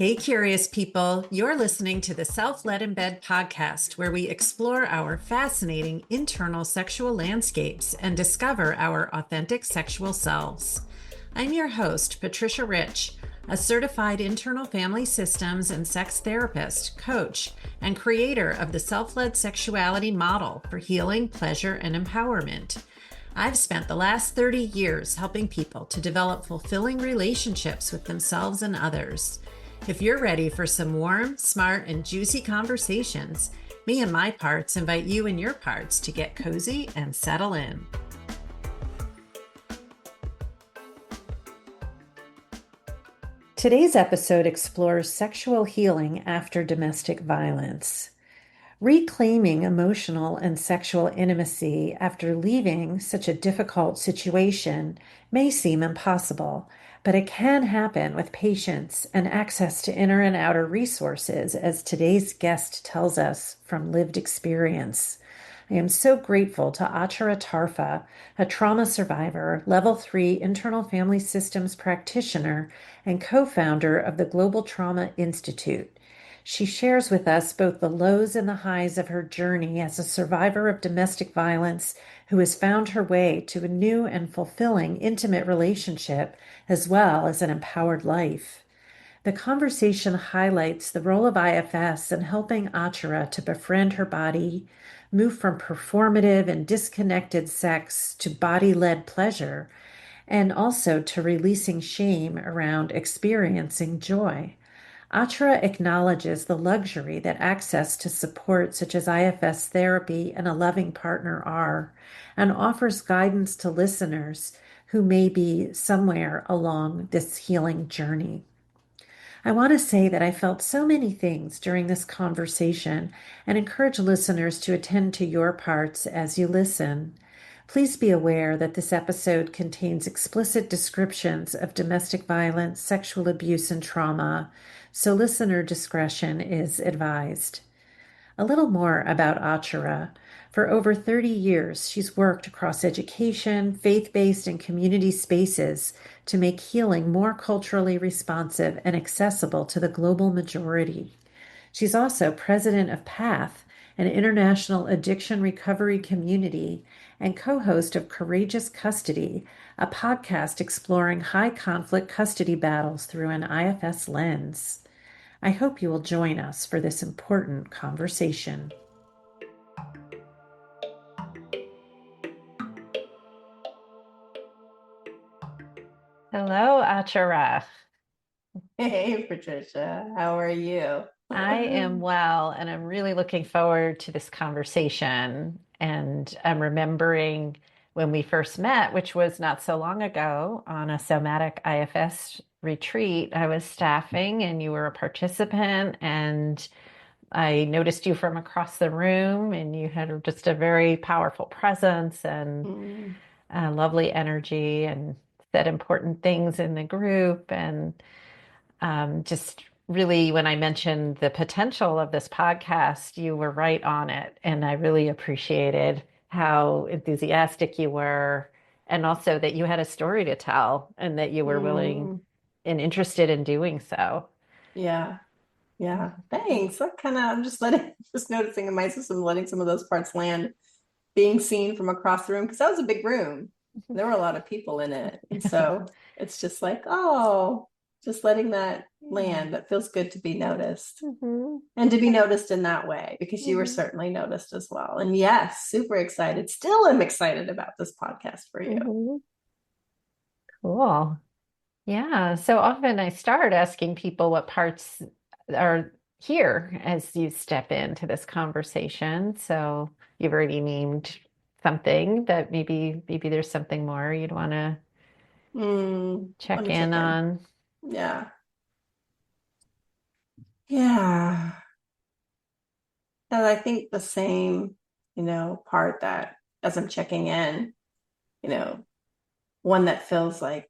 Hey, curious people, you're listening to the Self-Led in Bed podcast, where we explore our fascinating internal sexual landscapes and discover our authentic sexual selves. I'm your host, Patricia Rich, a certified internal family systems and sex therapist, coach, and creator of the Self-Led Sexuality Model for healing, pleasure, and empowerment. I've spent the last 30 years helping people to develop fulfilling relationships with themselves and others. If you're ready for some warm, smart, and juicy conversations, me and my parts invite you and your parts to get cozy and settle in. Today's episode explores sexual healing after domestic violence. Reclaiming emotional and sexual intimacy after leaving such a difficult situation may seem impossible, but it can happen with patience and access to inner and outer resources, as today's guest tells us from lived experience. I am so grateful to Achara Tarfa, a trauma survivor, Level 3 Internal Family Systems Practitioner, and co-founder of the Global Trauma Institute. She shares with us both the lows and the highs of her journey as a survivor of domestic violence who has found her way to a new and fulfilling intimate relationship, as well as an empowered life. The conversation highlights the role of IFS in helping Achara to befriend her body, move from performative and disconnected sex to body-led pleasure, and also to releasing shame around experiencing joy. Achara acknowledges the luxury that access to support such as IFS therapy and a loving partner are, and offers guidance to listeners who may be somewhere along this healing journey. I want to say that I felt so many things during this conversation and encourage listeners to attend to your parts as you listen. Please be aware that this episode contains explicit descriptions of domestic violence, sexual abuse, and trauma, so listener discretion is advised. A little more about Achara. For over 30 years, she's worked across education, faith-based, and community spaces to make healing more culturally responsive and accessible to the global majority. She's also president of PATH, an international addiction recovery community, and co-host of Courageous Custody, a podcast exploring high-conflict custody battles through an IFS lens. I hope you will join us for this important conversation. Hello, Achara. Hey, Patricia, how are you? I am well, and I'm really looking forward to this conversation. And I'm remembering when we first met, which was not so long ago, on a somatic IFS retreat. I was staffing and you were a participant, and I noticed you from across the room, and you had just a very powerful presence and Mm, lovely energy and said important things in the group. And just really, when I mentioned the potential of this podcast, you were right on it. And I really appreciated how enthusiastic you were, and also that you had a story to tell and that you were willing mm, and interested in doing so. yeah, yeah. Thanks. I'm just just noticing in my system, letting some of those parts land, being seen from across the room, because that was a big room. There were a lot of people in it. And so it's just like, oh, just letting that land. That feels good to be noticed Mhm. and to be noticed in that way, because you were Mhm. certainly noticed as well. And yes, super excited. Still am excited about this podcast for you. Mhm. Cool. Yeah. So often I start asking people what parts are here as you step into this conversation. So you've already named something, that maybe there's something more you'd want to Let check me in check in. on. Yeah. Yeah. And I think the same, part that as I'm checking in, you know, one that feels like,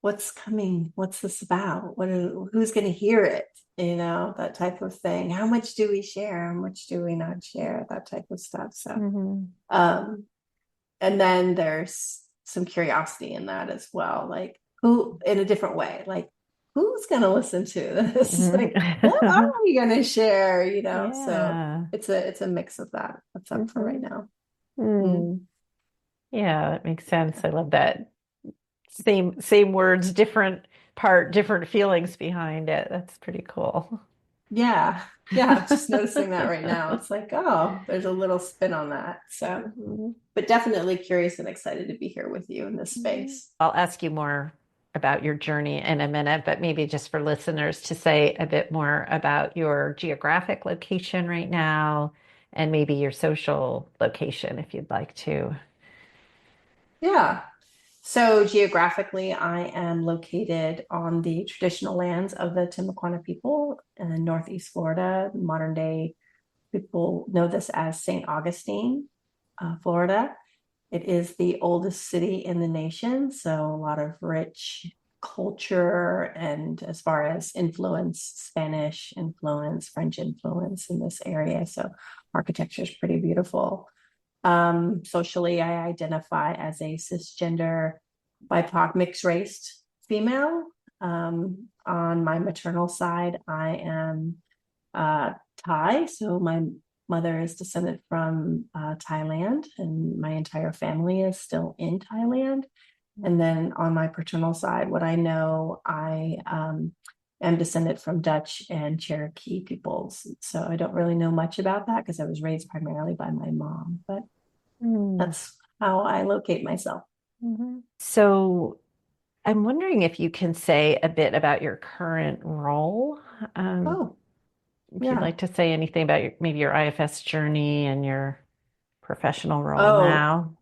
what's coming? What's this about? Who's going to hear it? That type of thing. How much do we share? How much do we not share? That type of stuff. So, Mhm. um, and then there's some curiosity in that as well, like who in a different way, like who's going to listen to this? Mhm. Like, what are we going to share? So Yeah. it's a mix of that. That's up for right Hmm. now. Mm. Hmm. Yeah, that makes sense. I love that. Same words, different part, different feelings behind it. That's pretty cool. Yeah. Yeah. Just noticing that right now. It's like, oh, there's a little spin on that. So, Mhm. but definitely curious and excited to be here with you in this Mhm. space. I'll ask you more about your journey in a minute, but maybe just for listeners to say a bit more about your geographic location right now and maybe your social location if you'd like to. Yeah. So geographically, I am located on the traditional lands of the Timucua people in Northeast Florida. Modern day people know this as St. Augustine, Florida. It is the oldest city in the nation, so a lot of rich culture and as far as influence, Spanish influence, French influence in this area. So architecture is pretty beautiful. Socially, I identify as a cisgender, BIPOC, mixed race female. On my maternal side, I am Thai. So my mother is descended from Thailand, and my entire family is still in Thailand. And then on my paternal side, what I know, I am descended from Dutch and Cherokee peoples. So I don't really know much about that because I was raised primarily by my mom, but Mm. that's how I locate myself. Mhm. So I'm wondering if you can say a bit about your current role. Um, Oh, if you'd yeah. like to say anything about maybe your IFS journey and your professional role Oh, now.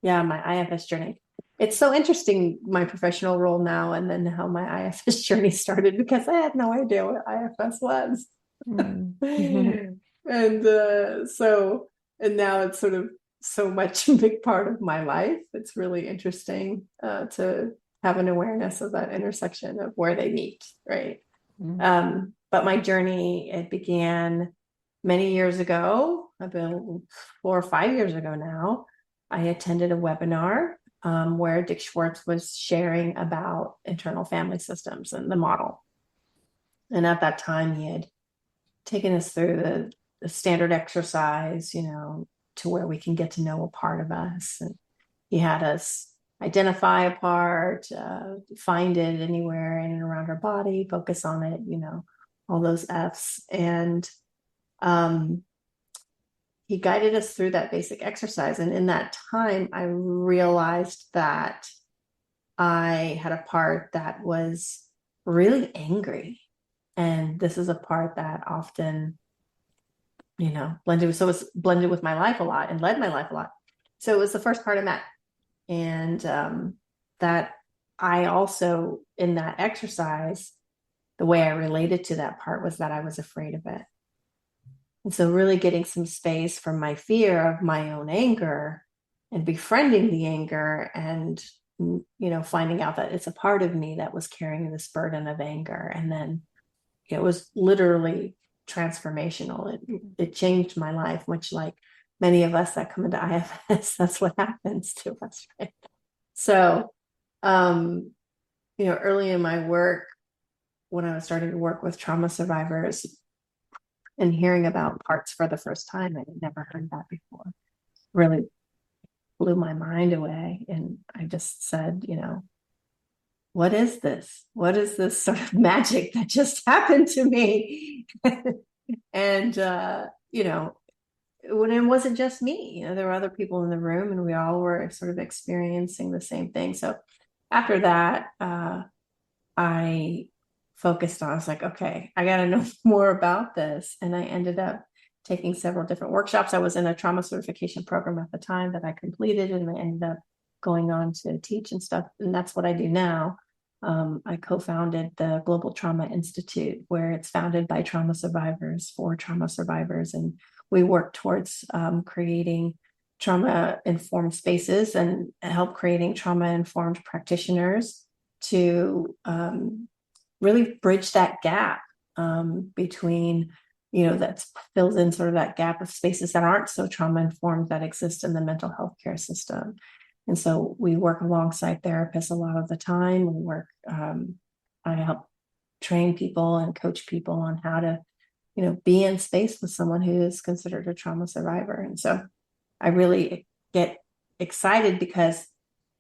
yeah, my IFS journey. It's so interesting, my professional role now, and then how my IFS journey started because I had no idea what IFS was. Mm. And and now it's sort of so much a big part of my life. It's really interesting to have an awareness of that intersection of where they meet, right? But my journey, it began many years ago, about 4 or 5 years ago now. I attended a webinar where Dick Schwartz was sharing about internal family systems and the model. And at that time, he had taken us through the standard exercise, to where we can get to know a part of us. And he had us identify a part, find it anywhere in and around our body, focus on it, all those F's. And um, he guided us through that basic exercise. And in that time, I realized that I had a part that was really angry. And this is a part that often, blended. So it's blended with my life a lot and led my life a lot. So it was the first part I met. And that I also, in that exercise, the way I related to that part was that I was afraid of it. And so, really getting some space from my fear of my own anger and befriending the anger and, finding out that it's a part of me that was carrying this burden of anger. And then it was literally transformational. It changed my life, much like many of us that come into IFS. That's what happens to us, right? So, um, early in my work, when I was starting to work with trauma survivors and hearing about parts for the first time, I had never heard that before. Really blew my mind away. And I just said, what is this? What is this sort of magic that just happened to me? And, when it wasn't just me, there were other people in the room and we all were sort of experiencing the same thing. So after that, I focused on, I was like, okay, I got to know more about this. And I ended up taking several different workshops. I was in a trauma certification program at the time that I completed, and I ended up going on to teach and stuff. And that's what I do now. I co-founded the Global Trauma Institute, where it's founded by trauma survivors for trauma survivors. And we work towards creating trauma informed spaces and help creating trauma informed practitioners to really bridge that gap between, that fills in sort of that gap of spaces that aren't so trauma informed that exist in the mental health care system. And so we work alongside therapists a lot of the time. I help train people and coach people on how to, be in space with someone who is considered a trauma survivor. And so I really get excited because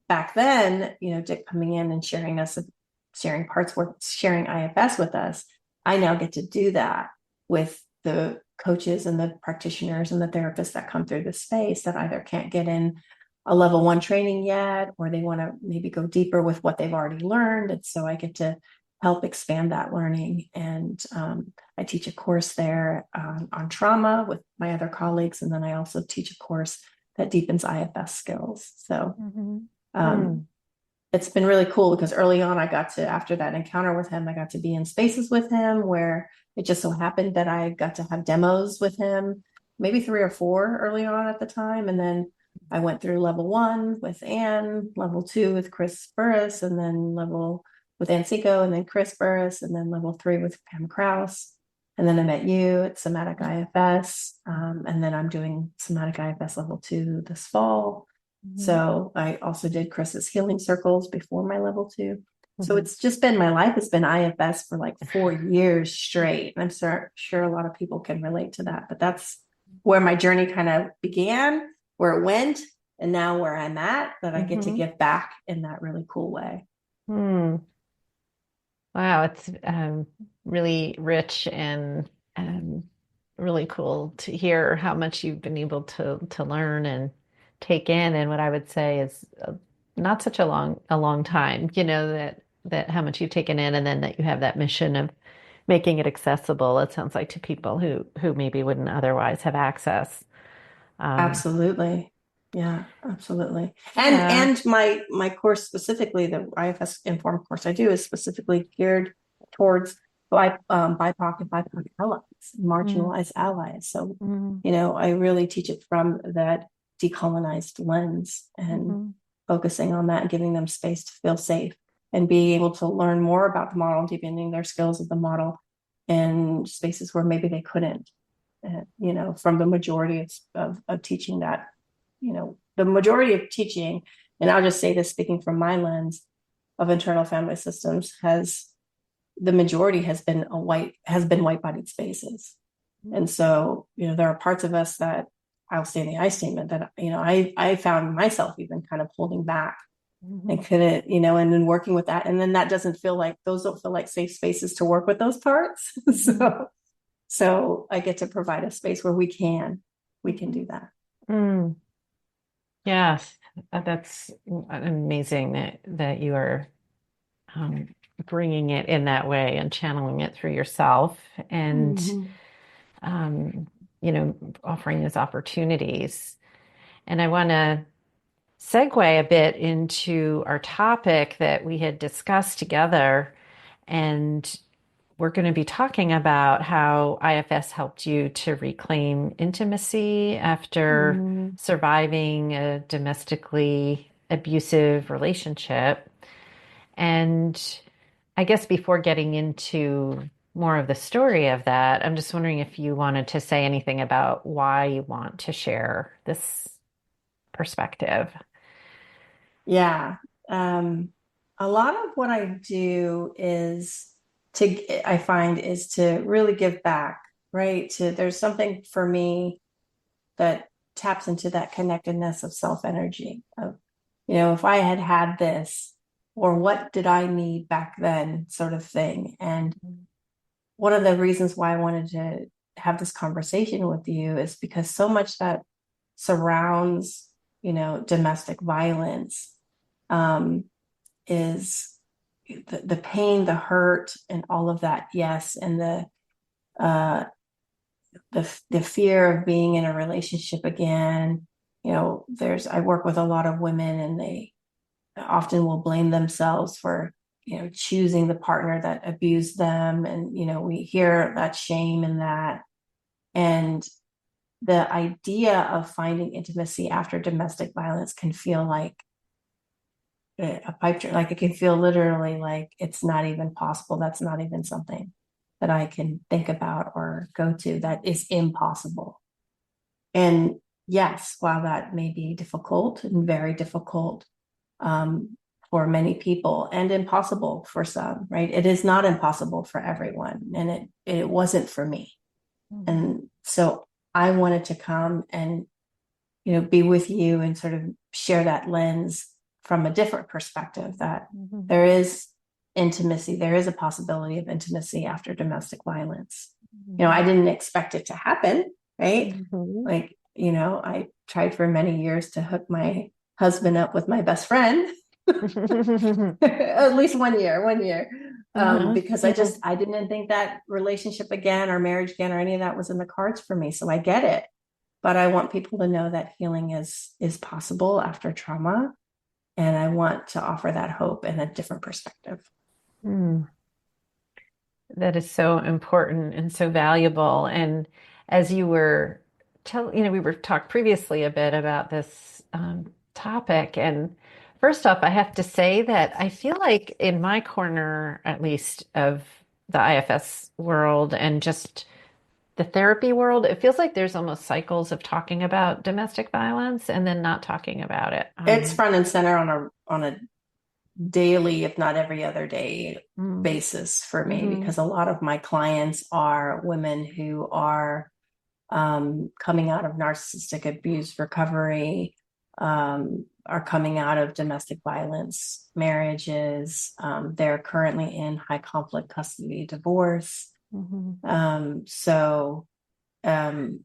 back then, Dick coming in and sharing IFS with us, I now get to do that with the coaches and the practitioners and the therapists that come through the space that either can't get in a level 1 training yet, or they want to maybe go deeper with what they've already learned. And so I get to help expand that learning. And I teach a course there on trauma with my other colleagues. And then I also teach a course that deepens IFS skills. So it's been really cool because early on after that encounter with him, I got to be in spaces with him where it just so happened that I got to have demos with him, maybe 3 or 4 early on at the time. And then I went through level 1 with Anne, level 2 with Chris Burris, and then level with Ann Seco, and then Chris Burris, and then level 3 with Pam Krause. And then I met you at Somatic IFS. And then I'm doing Somatic IFS level 2 this fall. So I also did Chris's healing circles before my level 2. So it's just been, my life has been IFS for like 4 years straight. And I'm sure a lot of people can relate to that, but that's where my journey kind of began, where it went, and now where I'm at, that I get to give back in that really cool way. Wow, it's really rich and really cool to hear how much you've been able to learn and take in. And what I would say is not such a long time, that how much you've taken in, and then that you have that mission of making it accessible. It sounds like to people who maybe wouldn't otherwise have access. Absolutely. Yeah, absolutely. Yeah. And my course specifically, the IFS informed course I do, is specifically geared towards BIPOC and BIPOC allies, marginalized allies. So, I really teach it from that decolonized lens and focusing on that and giving them space to feel safe and being able to learn more about the model, deepening their skills of the model in spaces where maybe they couldn't. From the majority of teaching that, the majority of teaching, and I'll just say this speaking from my lens of internal family systems, the majority has been white-bodied spaces. And so, there are parts of us that I'll say in the I statement that, I found myself even kind of holding back and couldn't, and then working with that. And then those don't feel like safe spaces to work with those parts. So I get to provide a space where we can do that. Yes, that's amazing that you are bringing it in that way and channeling it through yourself and um, offering those opportunities. And I want to segue a bit into our topic that we had discussed together. And we're going to be talking about how IFS helped you to reclaim intimacy after surviving a domestically abusive relationship. And I guess before getting into more of the story of that, I'm just wondering if you wanted to say anything about why you want to share this perspective. Yeah. A lot of what I do I find is to really give back, right? There's something for me that taps into that connectedness of self energy of, if I had this, or what did I need back then, sort of thing. And one of the reasons why I wanted to have this conversation with you is because so much that surrounds, domestic violence, is the pain, the hurt, and all of that. Yes. And uh, the fear of being in a relationship again. I work with a lot of women, and they often will blame themselves for, choosing the partner that abused them. And, we hear that shame in that. And the idea of finding intimacy after domestic violence can feel like a pipe dream. Like, it can feel literally like it's not even possible. That's not even something that I can think about or go to. That is impossible. And yes, while that may be difficult and very difficult, for many people and impossible for some, right? It is not impossible for everyone. And it wasn't for me. Mhm. And so I wanted to come and, be with you and sort of share that lens from a different perspective, that Mhm. there is intimacy, there is a possibility of intimacy after domestic violence. I Mhm. didn't expect it to happen, right? Mhm. Like, I tried for many years to hook my husband up with my best friend. At least 1 year, Uh-huh. because Yeah. I didn't think that relationship again or marriage again or any of that was in the cards for me. So I get it, but I want people to know that healing is possible after trauma, and I want to offer that hope and a different perspective. Mm. That is so important and so valuable. And as you were we were talked previously a bit about this topic. And first off, I have to say that I feel like in my corner, at least of the IFS world and just the therapy world, it feels like there's almost cycles of talking about domestic violence and then not talking about it. It's front and center on a daily, if not every other day Mm, basis for me, mhm, because a lot of my clients are women who are coming out of narcissistic abuse recovery, are coming out of domestic violence marriages. They're currently in high conflict custody divorce. mhm, So, um,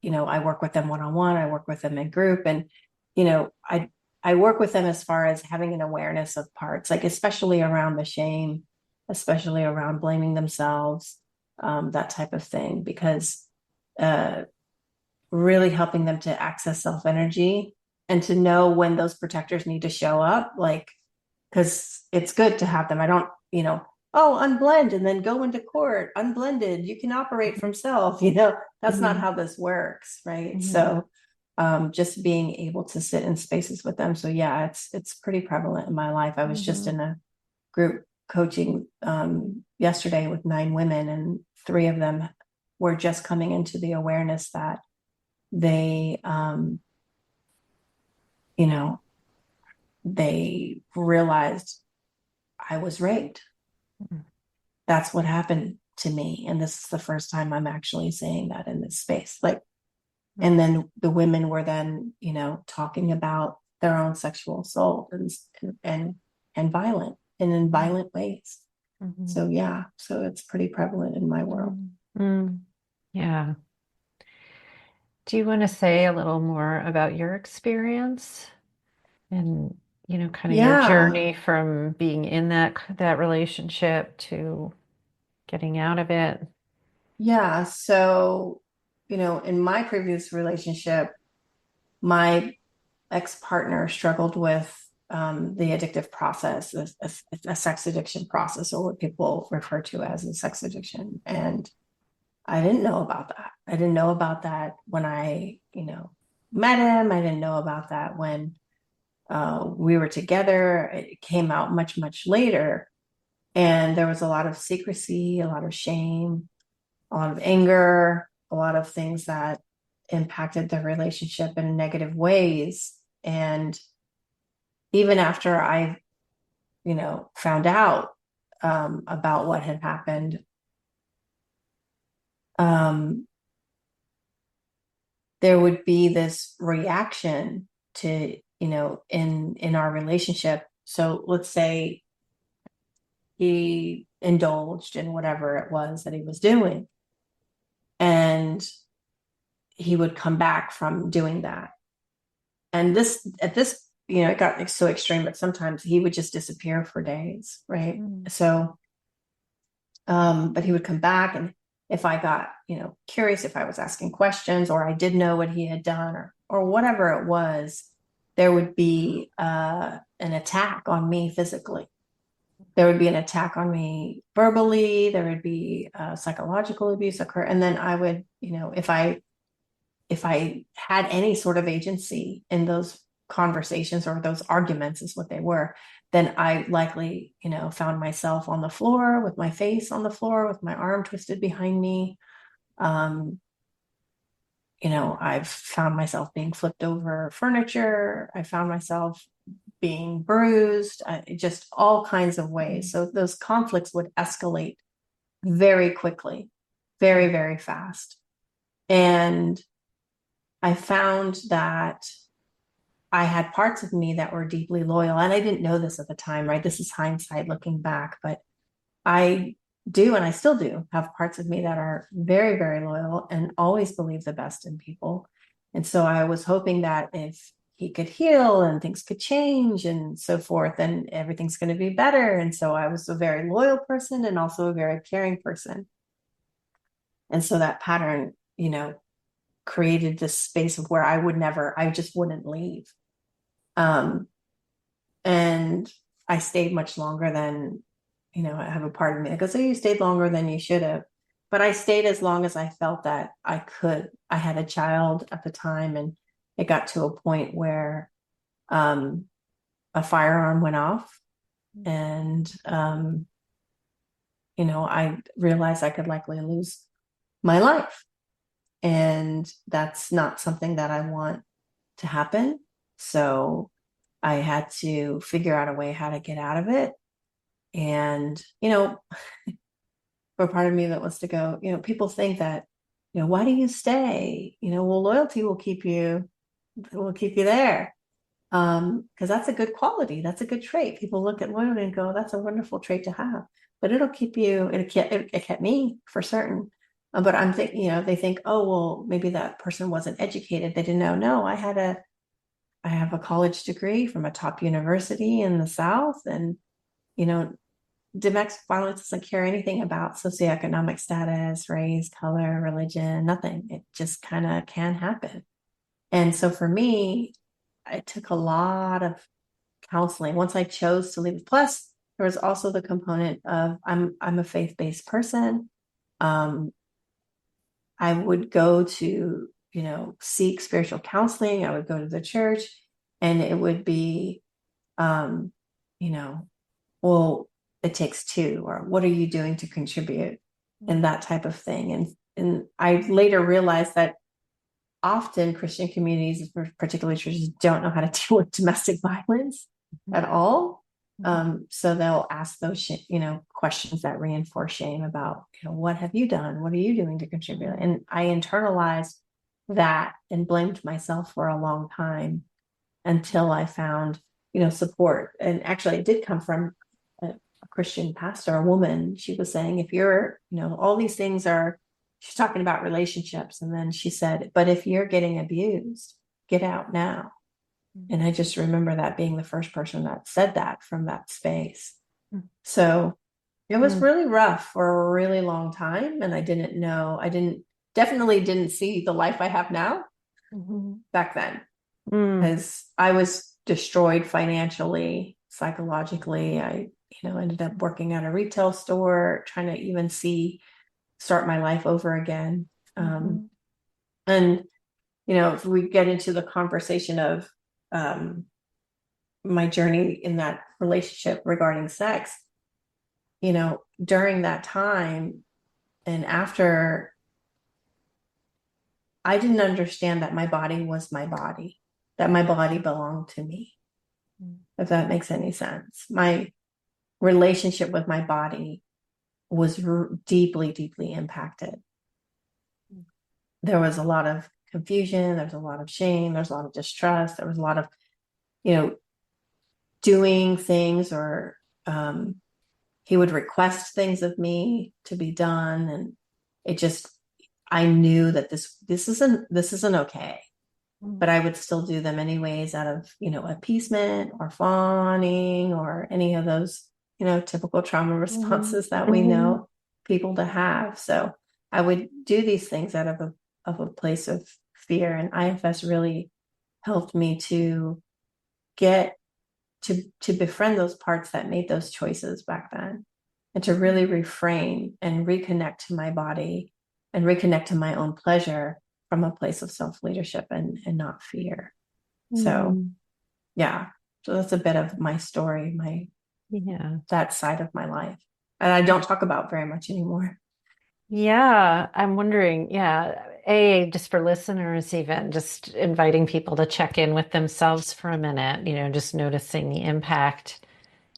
I work with them one-on-one, I work with them in group, and, you know, I, I work with them as far as having an awareness of parts, like especially around the shame, especially around blaming themselves, that type of thing, because, uh, really helping them to access self energy and to know when those protectors need to show up. Like, because it's good to have them. I don't, oh, unblend and then go into court, unblended. You can operate from self. That's not mhm, how this works, right? mhm, So, just being able to sit in spaces with them. So yeah, it's pretty prevalent in my life. I was just mhm, in a group coaching yesterday with 9 women, and 3 of them were just coming into the awareness that they you know they realized I was raped. mhm, That's what happened to me, and this is the first time I'm actually saying that in this space. Like, and then the women were then talking about their own sexual assault and and violent and in mhm, violent ways. mhm, So yeah, so it's pretty prevalent in my world. mhm, mhm. Yeah. Do you want to say a little more about your experience and, kind of your Yeah, journey from being in that relationship to getting out of it? yeah. So in my previous relationship, my ex-partner struggled with the addictive process, a sex addiction process, or what people refer to as a sex addiction. And I didn't know about that. I didn't know about that when I, met him. I didn't know about that when we were together. It came out much, much later. And there was a lot of secrecy, a lot of shame, a lot of anger, a lot of things that impacted the relationship in negative ways. And even after I, found out about what had happened, um, there would be this reaction to, in our relationship. So let's say he indulged in whatever it was that he was doing, and he would come back from doing that. And this, at this, it got so extreme, but sometimes he would just disappear for days, right? Mm, So but he would come back, and if I got, curious, if I was asking questions or I did know what he had done, or whatever it was, there would be an attack on me physically. There would be an attack on me verbally. There would be psychological abuse occur, and then I would, if I had any sort of agency in those conversations, or those arguments is what they were, then I likely, found myself on the floor with my face on the floor with my arm twisted behind me. Um, I've found myself being flipped over furniture. I found myself being bruised, just all kinds of ways. So those conflicts would escalate very quickly, very, very fast. And I found that I had parts of me that were deeply loyal. And I didn't know this at the time, right? This is hindsight looking back, but I do, and I still do, have parts of me that are very, very loyal and always believe the best in people. And so I was hoping that if he could heal and things could change and so forth, then everything's going to be better. And so I was a very loyal person and also a very caring person. And so that pattern, created this space of where I just wouldn't leave. Um, and I stayed much longer than, I have a part of me that goes, oh, you stayed longer than you should have. But I stayed as long as I felt that I could. I had a child at the time, and it got to a point where a firearm went off, and I realized I could likely lose my life. And that's not something that I want to happen. So I had to figure out a way how to get out of it. And, for part of me that wants to go, people think that, why do you stay? Well, loyalty will keep you there. Because that's a good quality. That's a good trait. People look at loyalty and go, that's a wonderful trait to have. But it'll keep you, it kept me for certain. But I'm thinking, they think, oh, well, maybe that person wasn't educated. They didn't know. No, I have a college degree from a top university in the South. And, domestic violence doesn't care anything about socioeconomic status, race, color, religion, nothing. It just kind of can happen. And so for me, it took a lot of counseling once I chose to leave. Plus, there was also the component of I'm a faith-based person. I would go to, seek spiritual counseling. I would go to the church, and it would be, um, you know, well, it takes two, or what are you doing to contribute, and that type of thing. And I later realized that often Christian communities, particularly churches, don't know how to deal with domestic violence at all. So they'll ask those, questions that reinforce shame about, what have you done? What are you doing to contribute? And I internalized that and blamed myself for a long time until I found, support. And actually, it did come from a Christian pastor, a woman. She was saying, if you're, all these things are, she's talking about relationships. And then she said, but if you're getting abused, get out now. And I just remember that being the first person that said that from that space. So it was really rough for a really long time. And I definitely didn't see the life I have now back then, because I was destroyed financially, psychologically. I, ended up working at a retail store, trying to even start my life over again. And, if we get into the conversation of my journey in that relationship regarding sex, during that time and after, I didn't understand that my body was my body, that my body belonged to me, if that makes any sense. My relationship with my body was deeply, deeply impacted. There was a lot of confusion. There was a lot of shame. There was a lot of distrust. There was a lot of, doing things, or he would request things of me to be done. And I knew that this isn't okay, but I would still do them anyways out of, appeasement or fawning or any of those, typical trauma responses that we know people to have. So I would do these things out of a place of fear. And IFS really helped me to get to befriend those parts that made those choices back then, and to really reframe and reconnect to my body and reconnect to my own pleasure from a place of self-leadership and not fear. So yeah, so that's a bit of my story, that side of my life, and I don't talk about very much anymore. Yeah, I'm wondering. Yeah, just for listeners, even just inviting people to check in with themselves for a minute, just noticing the impact,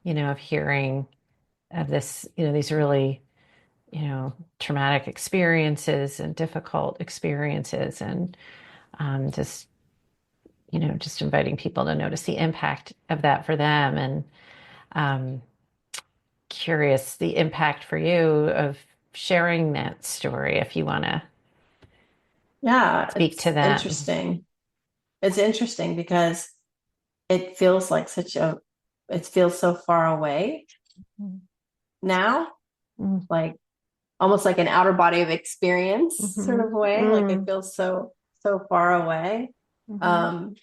of hearing of this, these really, traumatic experiences and difficult experiences, and just, just inviting people to notice the impact of that for them. And um, curious the impact for you of sharing that story, if you want to Yeah, speak to it's that. interesting. It's interesting because it feels like it feels so far away now, Mm-hmm. like almost like an outer body of experience sort Mm-hmm. of way. Like it feels so far away. Mm-hmm. Um,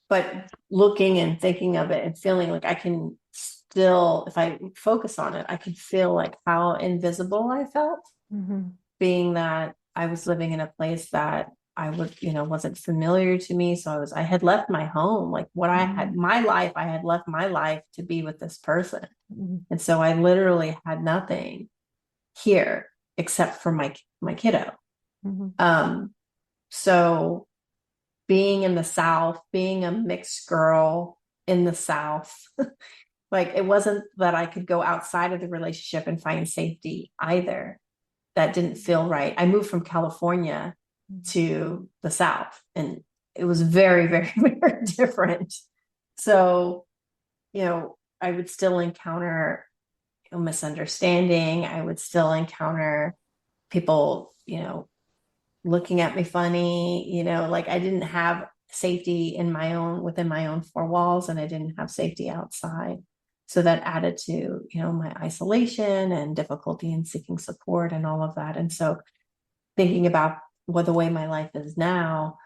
but looking and thinking of it and feeling like I can still, if I focus on it, I can feel like how invisible I felt, Mm-hmm. being that I was living in a place that I would, wasn't familiar to me. So I had left my home, like what I had, my life, I had left my life to be with this person. Mm-hmm. And so I literally had nothing here except for my kiddo. Mm-hmm. Um, so being in the South, being a mixed girl in the South, like it wasn't that I could go outside of the relationship and find safety either. That didn't feel right. I moved from California to the South, and it was very, very, very different. So, I would still encounter misunderstanding. I would still encounter people, looking at me funny, like I didn't have safety within my own four walls, and I didn't have safety outside. So that added to, my isolation and difficulty in seeking support and all of that. And so thinking about the way my life is now,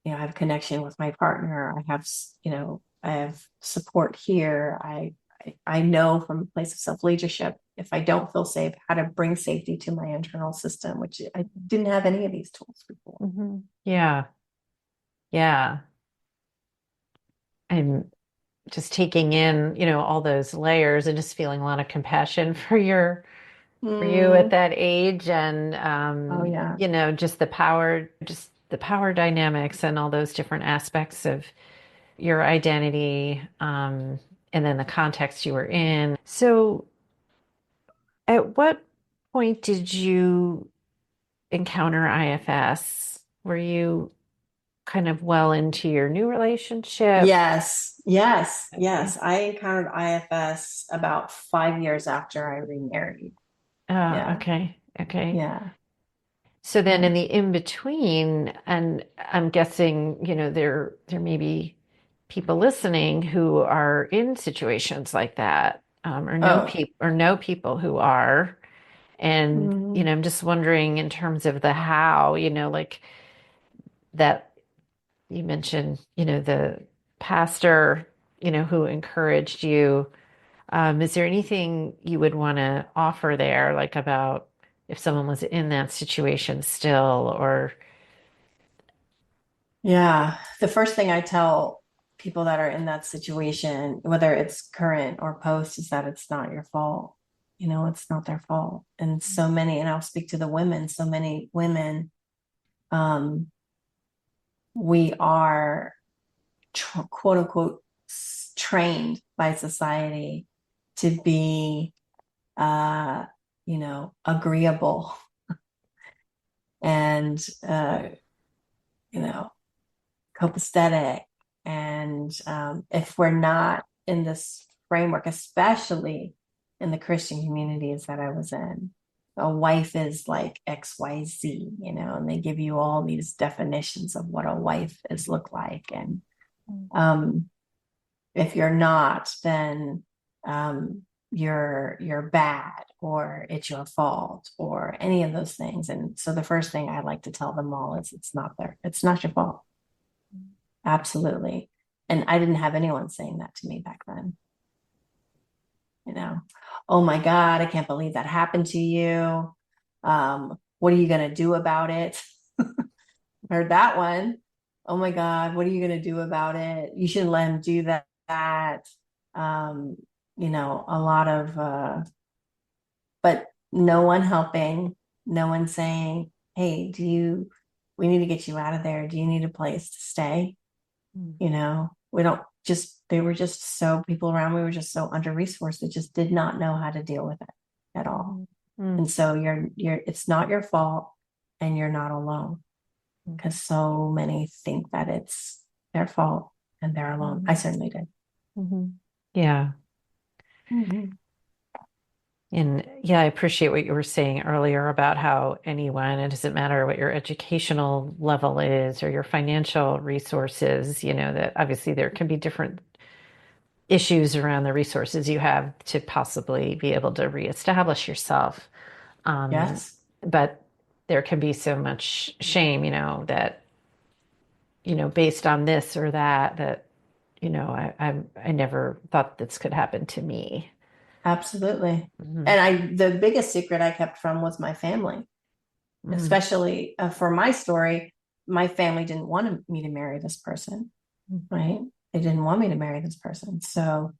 I have connection with my partner. I have support here. I know from a place of self-leadership, if I don't feel safe, how to bring safety to my internal system, which I didn't have any of these tools before. Mm-hmm. Yeah. Yeah. I'm just taking in, all those layers and just feeling a lot of compassion for you at Mm. that age, and Oh yeah. just the power dynamics and all those different aspects of your identity, and then the context you were in. So at what point did you encounter IFS? Were you kind of well into your new relationship? Yes, yes, Okay. yes. I encountered IFS about 5 years after I remarried. Yeah, Okay. Okay. yeah, So then yeah. in the in between, and I'm guessing, there may be people listening who are in situations like that, Oh, or know people who are. And, mm, I'm just wondering in terms of the how, like that you mentioned, the pastor, who encouraged you. Is there anything you would want to offer there, like about if someone was in that situation still, or yeah. The first thing I tell people that are in that situation, whether it's current or post, is that it's not your fault. It's not their fault. And I'll speak to the women, so many women, um, we are quote unquote trained by society to be agreeable and you know copacetic. And if we're not in this framework, especially in the Christian communities that I was in, a wife is like XYZ, and they give you all these definitions of what a wife is look like. And um, if you're not, then you're bad, or it's your fault, or any of those things. And so the first thing I like to tell them all is it's not your fault. Absolutely. And I didn't have anyone saying that to me back then. You know, oh my God, I can't believe that happened to you. What are you going to do about it? Heard that one. Oh my God, what are you going to do about it? You shouldn't let him do that. Um, a lot of, but no one helping, no one saying, hey, we need to get you out of there. Do you need a place to stay? Mm, We don't just, they were just so, people around me were just so under resourced. They just did not know how to deal with it at all. mm, mm, And so it's not your fault and you're not alone mm, because so many think that it's their fault and they're alone. I mm, certainly did. mhm. Yeah. Mhm. And yeah, I appreciate what you were saying earlier about how anyone, it doesn't matter what your educational level is or your financial resources, that obviously there can be different issues around the resources you have to possibly be able to reestablish yourself. Um, Yes, but there can be so much shame, that, based on this or that, I never thought this could happen to me. absolutely. Mhm. And the biggest secret I kept from was my family, Mm, especially for my story. My family didn't want me to marry this person, mm, right? They didn't want me to marry this person. So,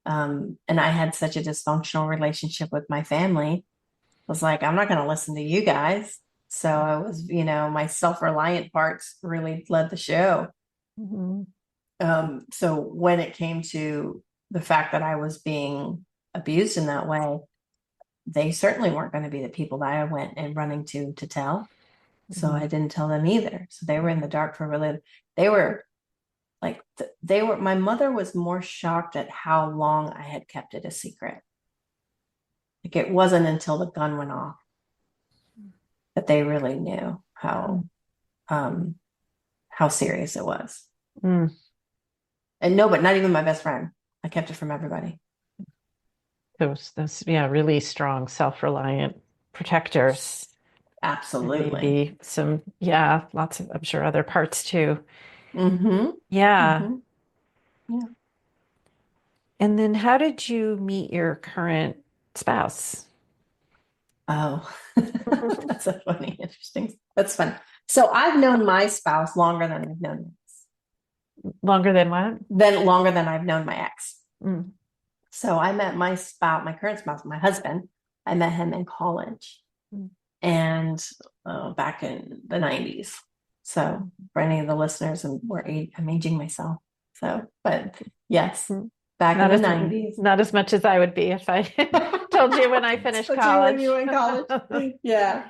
and I had such a dysfunctional relationship with my family. I was like, I'm not going to listen to you guys. So I was, my self-reliant parts really led the show. mhm, So when it came to the fact that I was being abused in that way, they certainly weren't going to be the people that I went and running to tell. So mhm, I didn't tell them either. So they were in the dark for really, they were like, my mother was more shocked at how long I had kept it a secret. Like it wasn't until the gun went off that they really knew mm, um, how serious it was. mm. And no, but not even my best friend. I kept it from everybody. Those, yeah, really strong, self-reliant protectors. And Absolutely. maybe some, yeah, lots of, I'm sure, other parts too. Mm-hmm. Yeah. Mm-hmm. Yeah. And then how did you meet your current spouse? Oh, that's a funny, interesting. That's fun. So I've known my spouse longer than I've known Longer than what? longer than I've known my ex. Mm, So I met my spouse, my current spouse, my husband. I met him in college mm, and back in the 90s. So mm, for any of the listeners, I'm aging myself. So, but yes, mm. back in Not the as 90s. not as much as I would be if I told you when I finished Told you when you college. were in college. Yeah.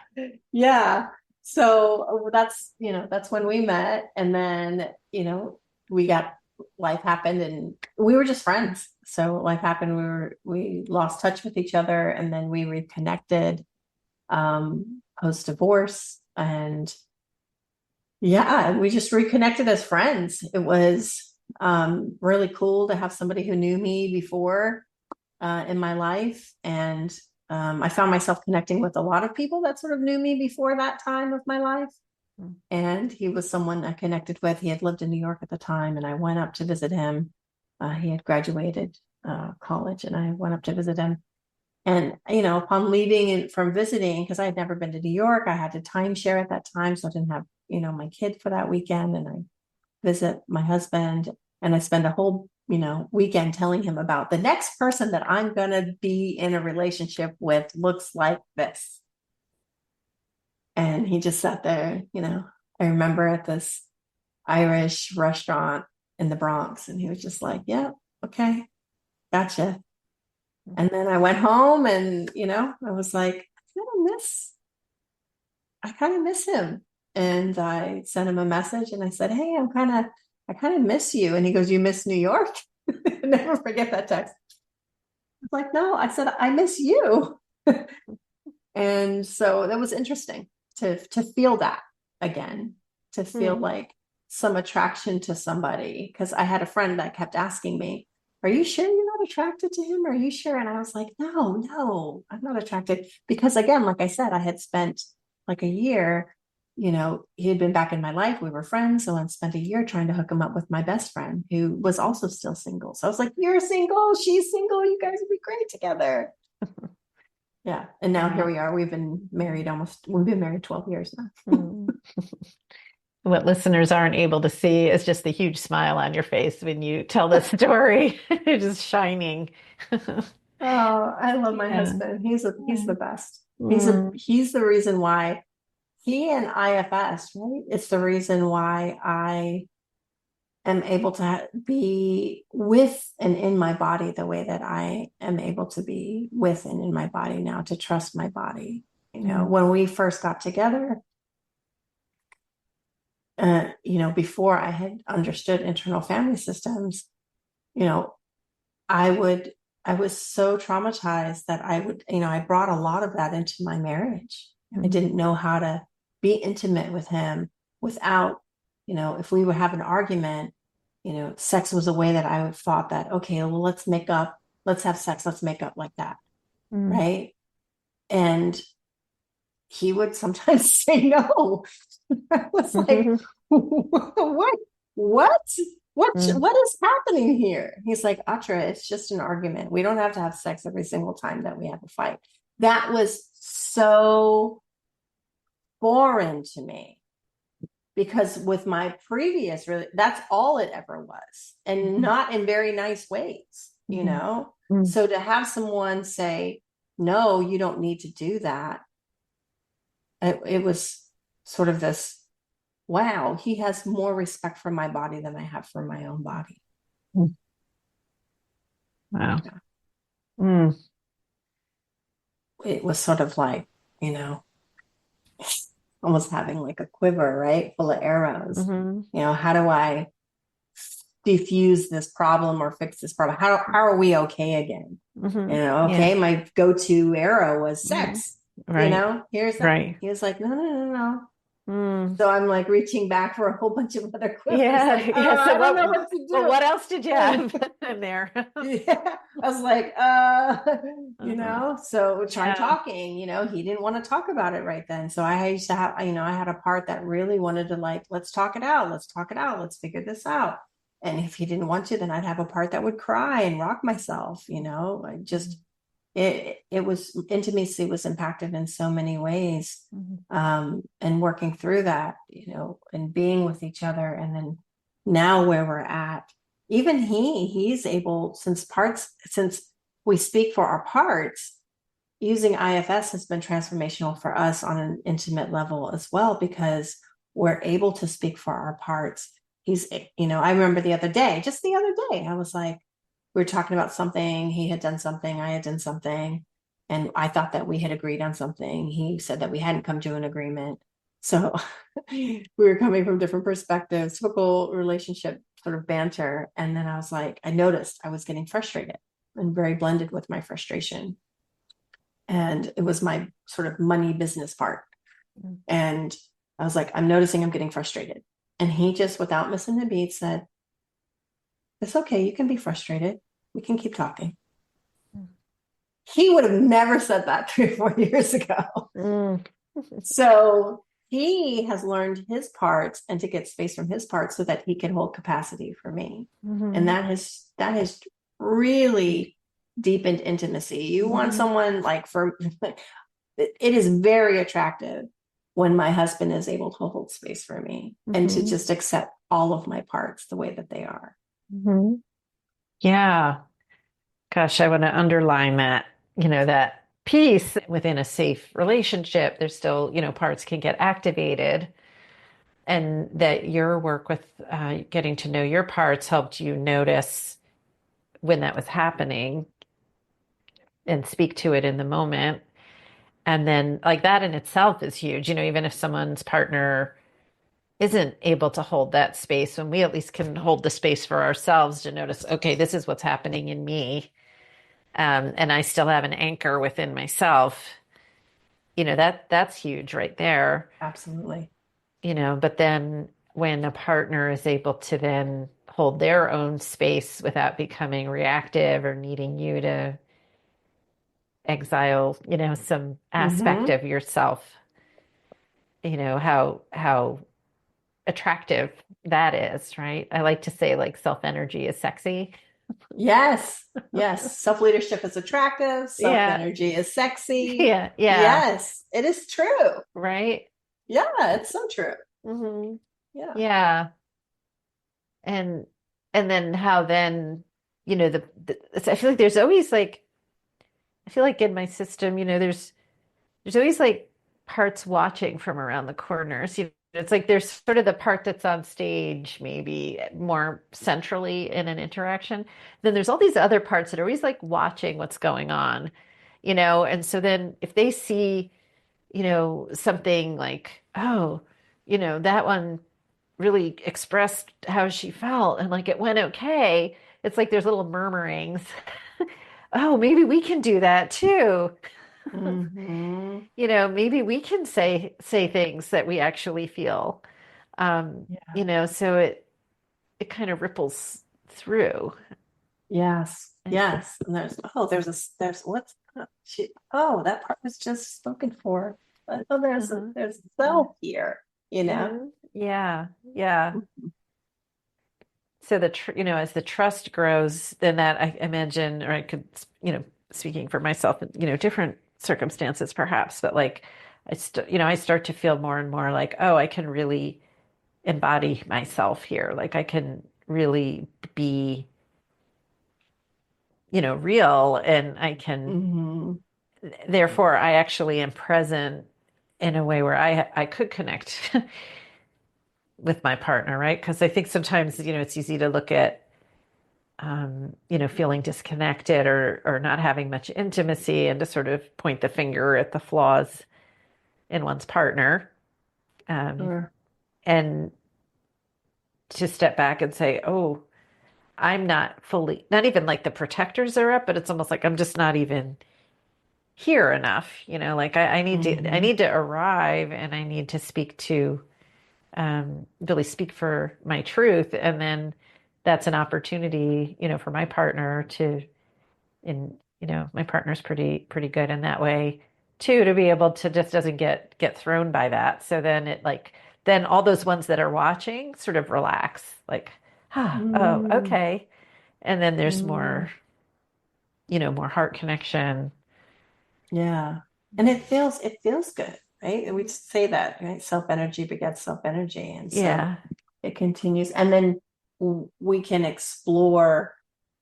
Yeah. So that's when we met. And then, we got life happened and we were just friends. So life happened. We lost touch with each other and then we reconnected post divorce. And yeah, we just reconnected as friends. It was really cool to have somebody who knew me before in my life. And I found myself connecting with a lot of people that sort of knew me before that time of my life. Mm, And he was someone I connected with. He had lived in New York at the time, and I went up to visit him. He had graduated college, and I went up to visit him. And, upon leaving from visiting, because I had never been to New York, I had to timeshare at that time. So I didn't have, my kid for that weekend. And I visit my husband and I spend a whole, weekend telling him about the next person that I'm going to be in a relationship with looks like this. And he just sat there, I remember at this Irish restaurant in the Bronx and he was just like, yeah, okay, gotcha. And then I went home and, I was like, I kind of miss him. And I sent him a message and I said, hey, I kind of miss you. And he goes, you miss New York? Never forget that text. I was like, no, I said, I miss you. And so that was interesting to feel that again, to feel mm, like some attraction to somebody. Because I had a friend that kept asking me, are you sure you're not attracted to him? Are you sure? And I was like, no, I'm not attracted. Because again, like I said, I had spent like a year, he had been back in my life. We were friends. So I spent a year trying to hook him up with my best friend who was also still single. So I was like, you're single, she's single, you guys would be great together. Yeah. And now here yeah. we are. We've been married 12 years now. Mm. What listeners aren't able to see is just the huge smile on your face when you tell this story. It's just shining. Oh, I love my Yeah. husband. He's the best. Mm, He's the reason why he and IFS, right? It's the reason why I am able to be with and in my body the way that I am able to be with and in my body now, to trust my body. Mm, When we first got together, before I had understood internal family systems, you know, I would, I was so traumatized that I brought a lot of that into my marriage. I mm, didn't know how to be intimate with him without, if we would have an argument, sex was a way that I would thought that, okay, well, let's make up, let's have sex, let's make up like that. mm, Right. And he would sometimes say no. I was like, mhm, what? What? mm, What is happening here? He's like, Achara, it's just an argument. We don't have to have sex every single time that we have a fight. That was so foreign to me because with my previous, really, that's all it ever was, and mhm, not in very nice ways, mhm, mm, So to have someone say, no, you don't need to do that, it was sort of this, wow, he has more respect for my body than I have for my own body. mm. Wow. Yeah. Mm, It was sort of like, you know, almost having like a quiver, right? Full of arrows. mhm, How do I defuse this problem or fix this problem? How are we okay again? mhm. Yeah. Okay, my go-to arrow was Mhm. sex. Right. Here's that. Right. He was like, no, no, no, no. Mm. So I'm like reaching back for a whole bunch of other quivers, Yeah. like, Yeah. So I don't know what well, to what else did you do. have in there? Yeah, I was like, Uh-huh. so try Yeah. talking, he didn't want to talk about it right then. So I used to have, I had a part that really wanted to, like, let's talk it out. Let's talk it out. Let's figure this out. And if he didn't want to, then I'd have a part that would cry and rock myself, I just, it was, intimacy was impacted in so many ways. Mhm. And working through that, and being with each other. And then now where we're at, even he's able, since we speak for our parts, using IFS has been transformational for us on an intimate level as well, because we're able to speak for our parts. I remember just the other day, I was like, we were talking about something, he had done something, I had done something, and I thought that we had agreed on something. He said that we hadn't come to an agreement. So we were coming from different perspectives, typical relationship sort of banter. And then I was like, I noticed I was getting frustrated and very blended with my frustration. And it was my sort of money business part. And I was like, I'm noticing I'm getting frustrated. And he just, without missing a beat, said, it's okay. You can be frustrated. We can keep talking. He would have never said that 3 or 4 years ago. Mm. So he has learned his parts and to get space from his parts so that he can hold capacity for me. And Mhm. that has really deepened intimacy. You want Mhm. someone like, for it is very attractive when my husband is able to hold space for me and to Mhm. just accept all of my parts the way that they are. Mhm. Yeah. Gosh, I want to underline that, that piece within a safe relationship. There's still, parts can get activated, and that your work with getting to know your parts helped you notice when that was happening and speak to it in the moment. And then, like, that in itself is huge. Even if someone's partner isn't able to hold that space, when we at least can hold the space for ourselves to notice, okay, this is what's happening in me. And I still have an anchor within myself. That's huge right there. Absolutely. But then when a partner is able to then hold their own space without becoming reactive or needing you to exile, some aspect Mm-hmm. of yourself, how attractive that is, right? I like to say, like, self energy is sexy. Yes. Yes. Self leadership is attractive. Self Yeah. energy is sexy. Yeah. Yeah. Yes, it is true. Right. Yeah, it's so true. Hmm. Yeah. Yeah. And then how then, I feel like there's always like, I feel like in my system, there's always like parts watching from around the corners. You know, it's like there's sort of the part that's on stage, maybe more centrally in an interaction. Then there's all these other parts that are always like watching what's going on, you know? And so then if they see, you know, something like, oh, you know, that one really expressed how she felt and like it went okay, it's like there's little murmurings. Oh, maybe we can do that too. Mm-hmm. You know, maybe we can say things that we actually feel. Yeah. You know, so it kind of ripples through. Yes. And Yes. And there's what's oh, that part was just spoken for. Oh, uh-huh. there's a Yeah. self here, you know? Yeah. Yeah. So you know, as the trust grows, then that I imagine, or I could, you know, speaking for myself, you know, different circumstances perhaps, but like you know, I start to feel more and more like, oh, I can really embody myself here. Like I can really be, you know, real and I can, Mm-hmm. therefore, I actually am present in a way where I could connect with my partner, right? Because I think sometimes, you know, it's easy to look at, you know, feeling disconnected or not having much intimacy and to sort of point the finger at the flaws in one's partner. Um, Sure. and to step back and say, oh, I'm not fully, not even like the protectors are up, but it's almost like I'm just not even here enough. You know, like I Mm-hmm. need to arrive and I need to speak to, really speak for my truth. And then that's an opportunity, you know, for my partner to, you know, my partner's pretty good in that way too, to be able to just doesn't get thrown by that. So then it like, then all those ones that are watching sort of relax, like, ah, oh, Mm-hmm. okay. And then there's Mm-hmm. more, you know, more heart connection. Yeah. And it feels good, right? And we say that, right? Self energy begets self energy. And so Yeah. it continues. And then we can explore,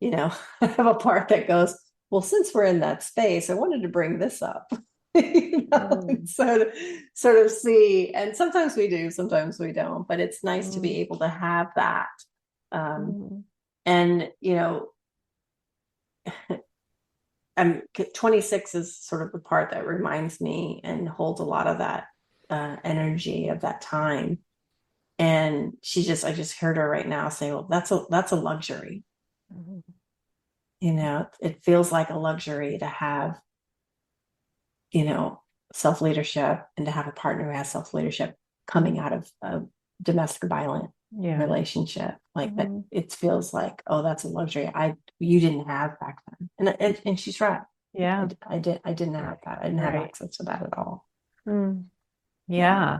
have a part that goes, well, since we're in that space, I wanted to bring this up. Mm, So to sort of see, and sometimes we do, sometimes we don't, but it's nice to be mm, able to have that. Um, mm, and, 26 is sort of the part that reminds me and holds a lot of that energy of that time. And I just heard her right now say, well, that's a luxury. mm, It feels like a luxury to have, you know, self leadership and to have a partner who has self leadership coming out of a domestic violent yeah. relationship like that. Hmm. It feels like, oh, that's a luxury you didn't have back then. And she's right. Yeah. I didn't have that. I didn't have Right. access to that at all. Mm, Yeah.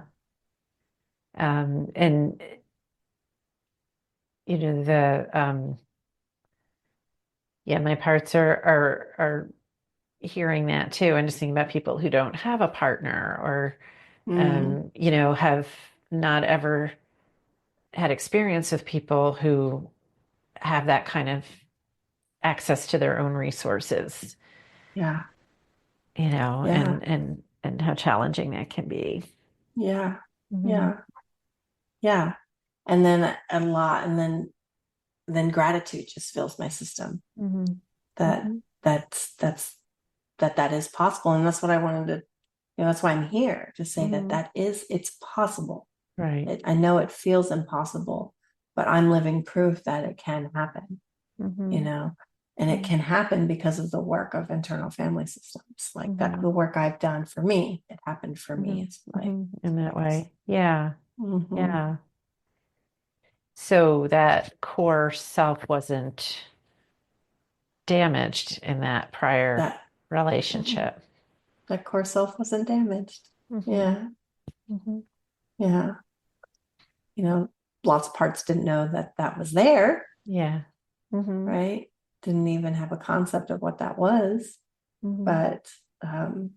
yeah. And you know, yeah, my parts are hearing that too, and just thinking about people who don't have a partner or, Mm, you know, have not ever had experience with people who have that kind of access to their own resources, yeah. you know, Yeah. and how challenging that can be. Yeah. Hmm. Yeah. Yeah. And then a lot, and then gratitude just fills my system Hmm. that Hmm. that is possible. And that's what I wanted to, that's why I'm here to say that Hmm. it's possible. Right. I know it feels impossible, but I'm living proof that it can happen, you Hmm. know, and it can happen because of the work of internal family systems, like that, Hmm. the work I've done for me, it happened for me. Hmm. It's like, Hmm. In that it's, way. Yeah. mm-hmm. Yeah. So that core self wasn't damaged in that prior that, relationship. that core self wasn't damaged. Hmm. Yeah. Hmm. Yeah. You know, lots of parts didn't know that that was there, Yeah. Hmm. right? Didn't even have a concept of what that was, Hmm. but um,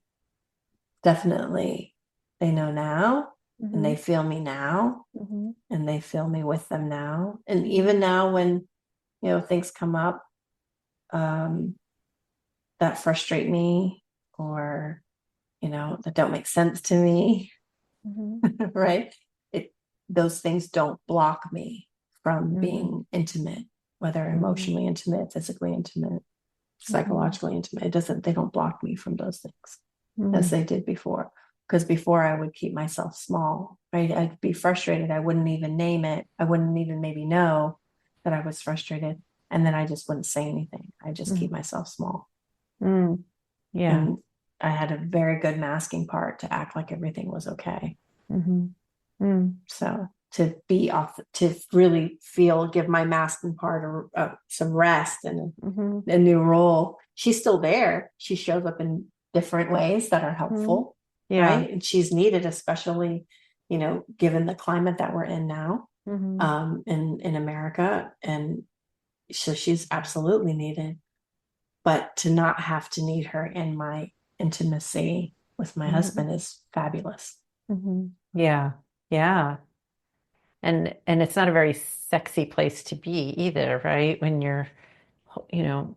definitely they know now, and Hmm. they feel me now, Hmm. and they feel me with them now. And Hmm. even now when, things come up um, that frustrate me or that don't make sense to me, Mhm. right? It those things don't block me from Mhm. being intimate, whether Mhm. emotionally intimate, physically intimate, Mhm. psychologically intimate. They don't block me from those things as Mhm. they did before. Because before I would keep myself small, right? I'd be frustrated. I wouldn't even name it. I wouldn't even maybe know that I was frustrated. And then I just wouldn't say anything. I just keep Mhm. myself small. Mhm. Yeah. And I had a very good masking part to act like everything was okay. Mhm. Mhm. So to be off, to really feel, give my masking part some rest and Mhm. a new role. She's still there. She shows up in different ways that are Mhm. helpful, Yeah. right? And she's needed, especially, given the climate that we're in now, Mhm. in America. And so she's absolutely needed. But to not have to need her in my intimacy with my Mhm. husband is fabulous. Mhm. Yeah. Yeah. And it's not a very sexy place to be either, right? When you're, you know,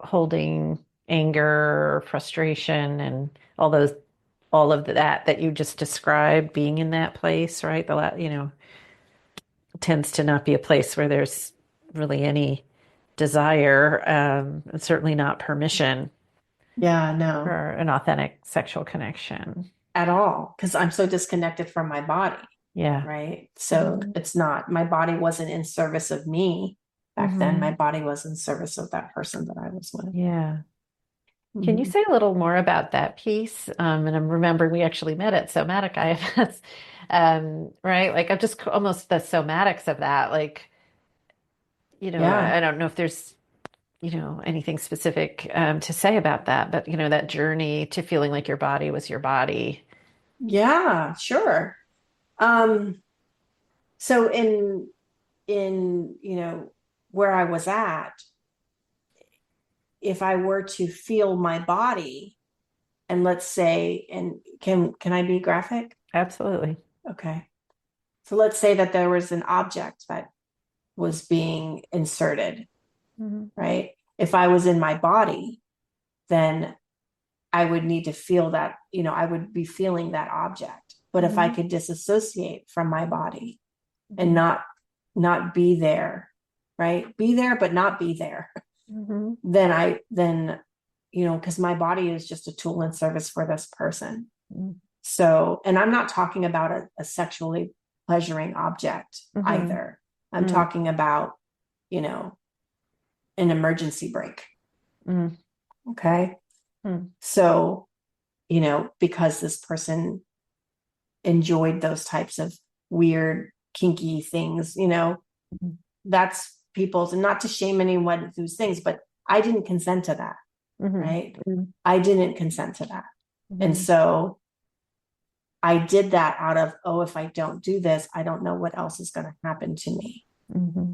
holding anger, frustration, and all of that you just described, being in that place, right? Tends to not be a place where there's really any desire, and certainly not permission Yeah, no, for an authentic sexual connection. at all. Because I'm so disconnected from my body, Yeah. right? So Hmm. it's not, my body wasn't in service of me back then. My Hmm. body was in service of that person that I was with. Yeah. Can you Mhm. say a little more about that piece? And I'm remembering we actually met at Somatic IFS, right? Like I'm just almost the somatics of that. Like, Yeah. I don't know if there's, anything specific to say about that, but that journey to feeling like your body was your body. Yeah, sure. Um, so in where I was at, if I were to feel my body, and let's say, and can I be graphic? Absolutely. Okay. So let's say that there was an object that was being inserted, Hmm. right? If I was in my body, then I would need to feel that, I would be feeling that object. But if I Hmm. could disassociate from my body and Hmm. not be there, right? Be there, but not be there. Hmm. Then because my body is just a tool in service for this person. So, and I'm not talking about a sexually pleasuring object Hmm. either. I'm Hmm. talking about, you know, an emergency brake. Hmm. Okay. Hmm. So, because this person enjoyed those types of weird, kinky things, that's people's, and not to shame anyone who's things, but I didn't consent to that, Hmm. right? Hmm. I didn't consent to that. And Hmm. so I did that out of, oh, if I don't do this, I don't know what else is going to happen to me. Hmm.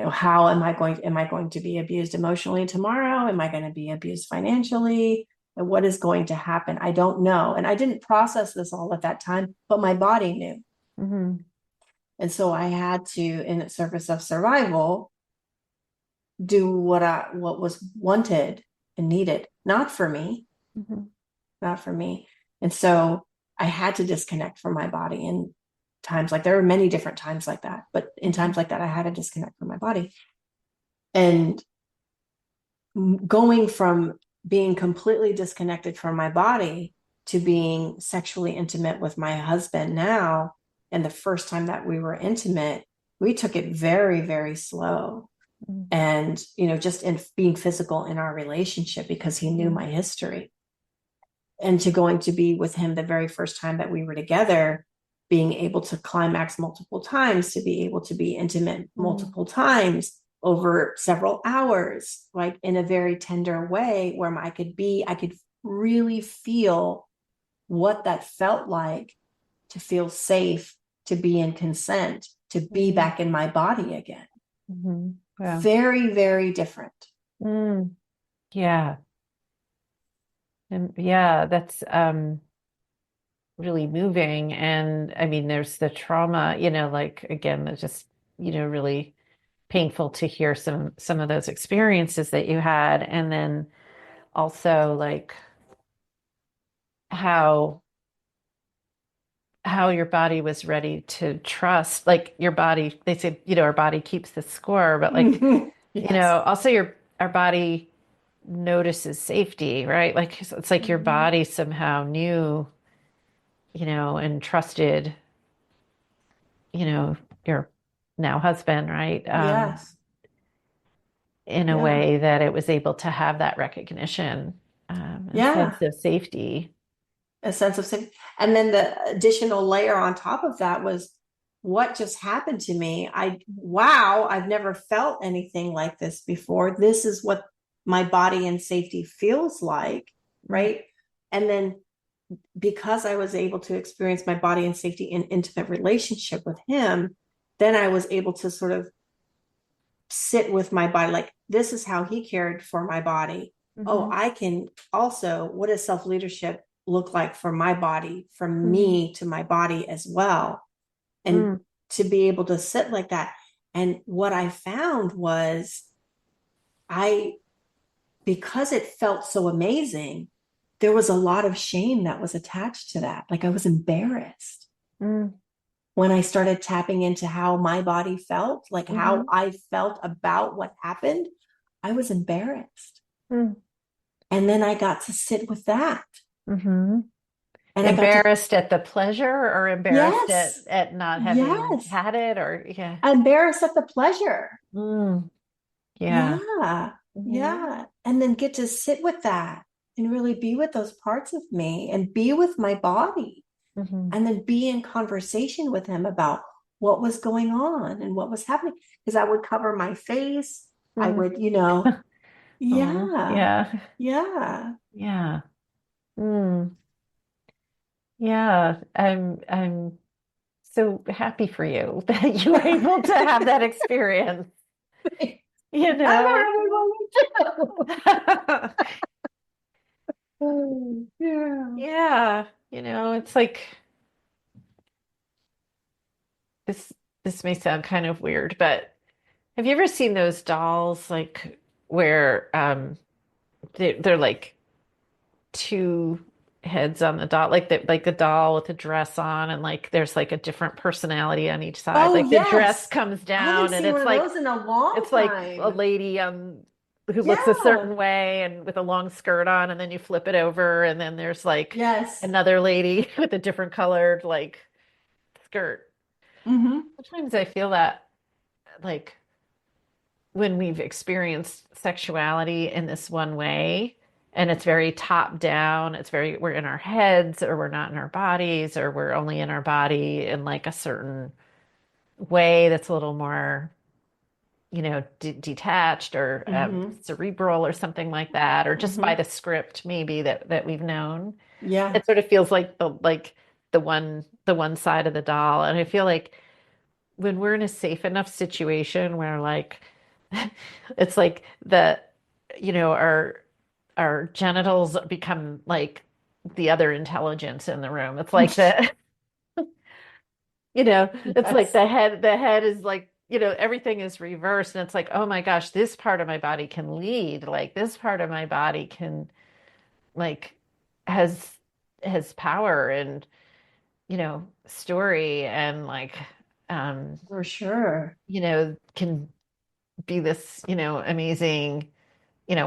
How am I going to be abused emotionally tomorrow? Am I going to be abused financially? And what is going to happen? I don't know. And I didn't process this all at that time, but my body knew. Hmm. And so I had to, in the service of survival, do what was wanted and needed, not for me, Hmm. not for me. And so I had to disconnect from my body in times like, there were many different times like that, but in Hmm. times like that, I had to disconnect from my body. And going from being completely disconnected from my body to being sexually intimate with my husband now, and the first time that we were intimate, we took it very, very slow. And, just in being physical in our relationship because he knew Hmm. my history. And to going to be with him the very first time that we were together, being able to climax multiple times, to be able to be intimate Hmm. multiple times over several hours, like in a very tender way where I could really feel what that felt like, to feel safe, to be in consent, to be Hmm. back in my body again. Hmm. Yeah. Very, very different. Mm. Yeah. And yeah, that's really moving. And I mean, there's the trauma, like again, it's just, really painful to hear some of those experiences that you had. And then also like how your body was ready to trust, like your body, they say, our body keeps the score, but like, Mhm. Yes. also our body notices safety, right? Like it's like your Mhm. body somehow knew, and trusted, you know, your now husband, right? Yes. In a Yeah. way that it was able to have that recognition, and sense Yeah. of safety. A sense of safety. And then the additional layer on top of that was what just happened to me. Wow, I've never felt anything like this before. This is what my body and safety feels like, Mm, right? And then because I was able to experience my body and safety in intimate relationship with him, then I was able to sort of sit with my body. Like, this is how he cared for my body. Oh, mhm, I can also, what does self leadership look like for my body, from mhm, me to my body as well? And mm, to be able to sit like that. And what I found was, I, because it felt so amazing, there was a lot of shame that was attached to that. Like, I was embarrassed mm, when I started tapping into how my body felt, like how mhm, I felt about what happened. I was embarrassed. mm, And then I got to sit with that. mhm. And I got to, Embarrassed at the pleasure or embarrassed yes, at not having yes, had it, or yeah. embarrassed at the pleasure. Mm, yeah. Yeah, Hmm. yeah. And then get to sit with that and really be with those parts of me and be with my body Hmm. and then be in conversation with him about what was going on and what was happening. Because I would cover my face. I Mm. would, Oh, yeah, yeah. yeah. Yeah. Mm, yeah. I'm so happy for you that you were able to have that experience, you I'm know? having one too. Yeah. Yeah, it's like this this may sound kind of weird, but have you ever seen those dolls like where they're like two heads on the doll, like the doll with the dress on, and like there's like a different personality on each side. Oh, Like the dress yes. comes I haven't down and seen one it's of like those in a long a time. lady who looks a Yeah. certain way and with a long skirt on, and then you flip it over and then there's like Yes. another lady with a different colored like skirt. Hmm. Sometimes I feel that like when we've experienced sexuality in this one way and it's very top down, we're in our heads or we're not in our bodies or we're only in our body in like a certain way that's a little more, detached or Hmm. cerebral or something like that, or just by Hmm. the script maybe that we've known. Yeah. It sort of feels like the one side of the doll. And I feel like when we're in a safe enough situation where like it's like our genitals become like the other intelligence in the room. It's like it's like Yes. the head is like, everything is reversed and it's like, oh my gosh, this part of my body can lead. Like this part of my body can like has power and, story and like For sure. can be this, amazing,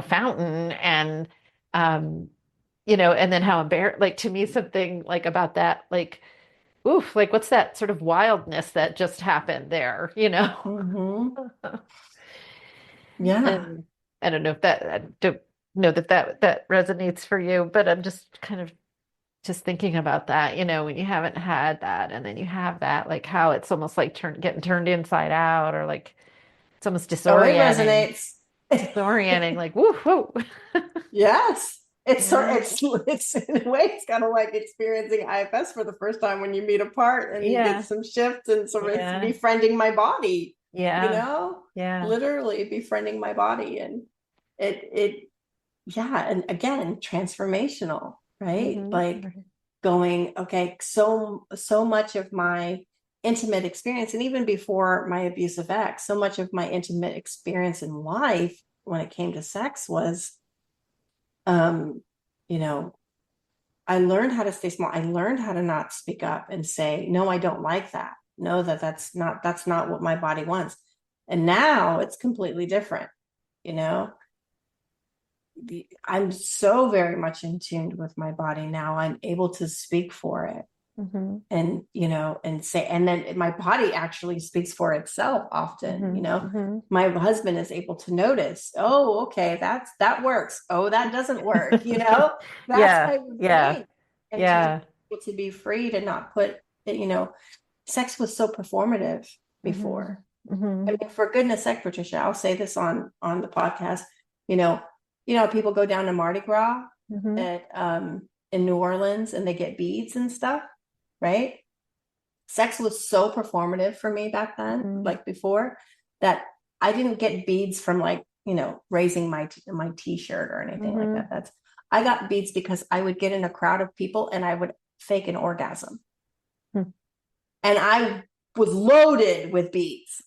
fountain and um and then how like to me something like about that like oof, like what's that sort of wildness that just happened there, Hmm. Yeah. And I don't know if I don't know that resonates for you, but I'm just kind of just thinking about that, when you haven't had that and then you have that, like how it's almost like getting turned inside out, or like it's almost Oh, it disorienting, resonates. like woo, woo. Yes. It's sort Yeah. it's in a way it's kind of like experiencing IFS for the first time when you meet apart and you get Yeah. some shifts, and so it's Yeah. befriending my body, Yeah. Yeah. literally befriending my body. And it yeah, and again, transformational, right? Hmm. Like, going, okay, so much of my intimate experience, and even before my abusive ex, so much of my intimate experience in life when it came to sex was, um, you know, I learned how to stay small. I learned how to not speak up and say, no, I don't like that. No, that's not what my body wants. And now it's completely different, you know. I'm so very much in tune with my body now. I'm able to speak for it Mm-hmm. and, and say, and then my body actually speaks for itself often, Mm-hmm. Mm-hmm. my husband is able to notice, oh, okay, that works. Oh, that doesn't work, that Yeah. type of Yeah. thing. And to just Yeah. be able to be free to not put, sex was so performative Mm-hmm. before. I Mm-hmm. mean, for goodness sake, Patricia, I'll say this on the podcast. You know, people go down to Mardi Gras Mm-hmm. at in New Orleans and they get beads and stuff, right? Sex was so performative for me back then, Mm-hmm. like before, that I didn't get beads from like, raising my t-shirt or anything like Mm-hmm. that. I got beads because I would get in a crowd of people and I would fake an orgasm. And I was loaded with beads.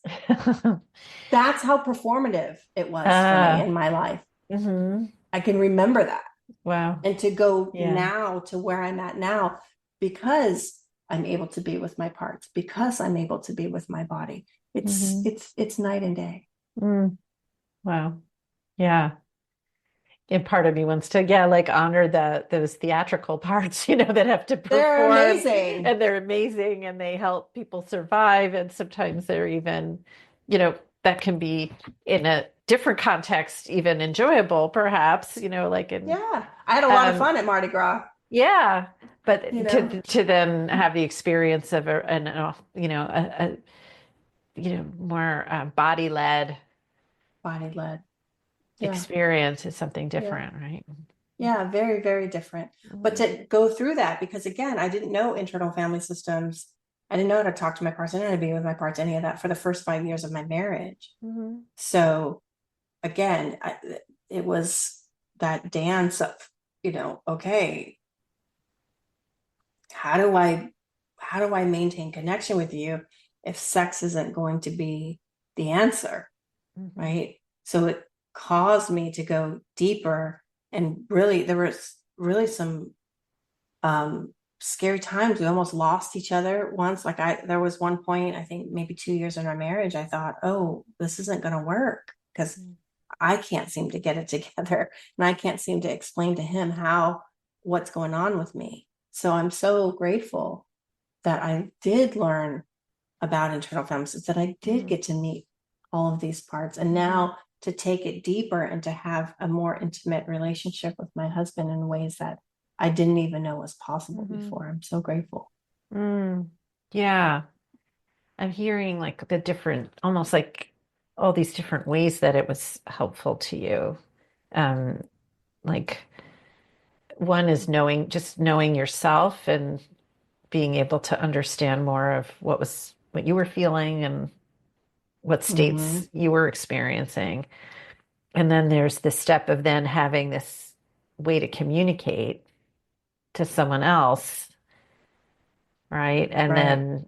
That's how performative it was for me Ah. in my life. Mm-hmm. I can remember that. Wow. And to go Yeah. now to where I'm at now, because I'm able to be with my parts, because I'm able to be with my body. It's Mm-hmm. it's it's night and day. Mm. Wow. Yeah. And part of me wants to, yeah, like honor those theatrical parts, that have to They're perform, amazing. and they're amazing and they help people survive. And sometimes they're even, you know, that can be in a different context, even enjoyable, perhaps, like in Yeah. I had a lot of um fun at Mardi Gras, yeah, you but know, to then have the experience of more body led body led. Yeah. experience is something Yeah. different, right? Yeah, very, very different. But Mm-hmm. to go through that, because again, I didn't know internal family systems. I didn't know how to talk to my parts. I didn't know how to be with my parts, any of that for the first 5 years of my marriage. Mm-hmm. So again, it was that dance of, okay, how do I, maintain connection with you if sex isn't going to be the answer, Mm-hmm. right? So it caused me to go deeper, and really, there was really some scary times. We almost lost each other once. Like there was one point, I think maybe 2 years in our marriage, I thought, oh, this isn't going to work because I can't seem to get it together. And I can't seem to explain to him what's going on with me. So I'm so grateful that I did learn about internal family systems, that I did Mm-hmm. get to meet all of these parts. And Mm-hmm. now to take it deeper and to have a more intimate relationship with my husband in ways that I didn't even know was possible Mm-hmm. before. I'm so grateful. Mm. Yeah. I'm hearing like the different, almost like all these different ways that it was helpful to you. Um, like one is just knowing yourself and being able to understand more of what you were feeling and what Mm-hmm. states you were experiencing. And then there's the step of then having this way to communicate to someone else, right? And Right. then,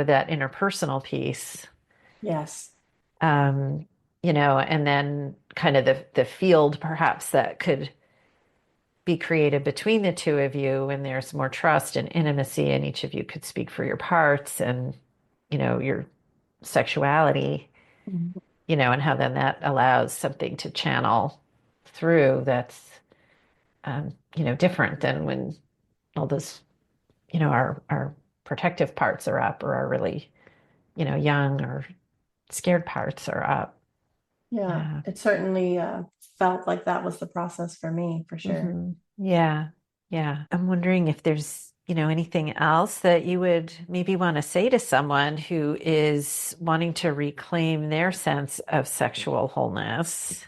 that interpersonal piece, Yes. um, and then kind of the field perhaps that could be created between the two of you, and there's more trust and intimacy, and each of you could speak for your parts and, your sexuality, Mhm. and how then that allows something to channel through that's, different than when all those, our protective parts are up or our really, young or scared parts are up. Yeah. Yeah. It certainly felt like that was the process for me, for sure. Yeah. Yeah. I'm wondering if there's, anything else that you would maybe want to say to someone who is wanting to reclaim their sense of sexual wholeness,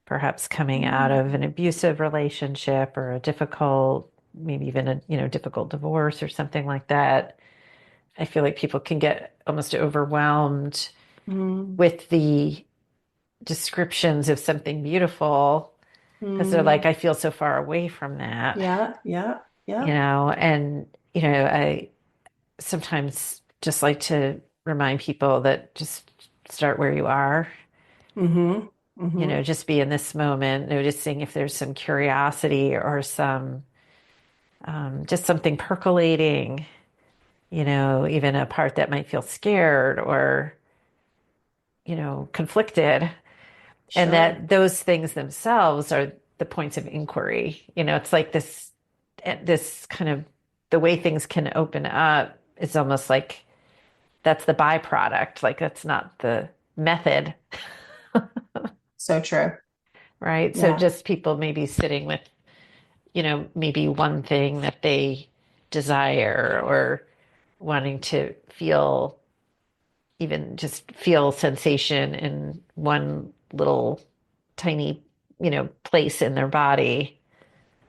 perhaps coming out Mm. of an abusive relationship or a difficult, maybe even a, difficult divorce or something like that. I feel like people can get almost overwhelmed Mm. with the descriptions of something beautiful because they're like, Mm. I feel so far away from that, Yeah. Yeah. Yeah. and, I sometimes just like to remind people that just start where you are, Mm-hmm. Mm-hmm. just be in this moment, noticing if there's some curiosity or some just something percolating, even a part that might feel scared or, conflicted. And Sure. that those things themselves are the points of inquiry. It's like this kind of the way things can open up is almost like that's the byproduct. Like that's not the method, So true. right? So Yeah. just people maybe sitting with, maybe one thing that they desire or wanting to feel, even just feel sensation in one little tiny, place in their body.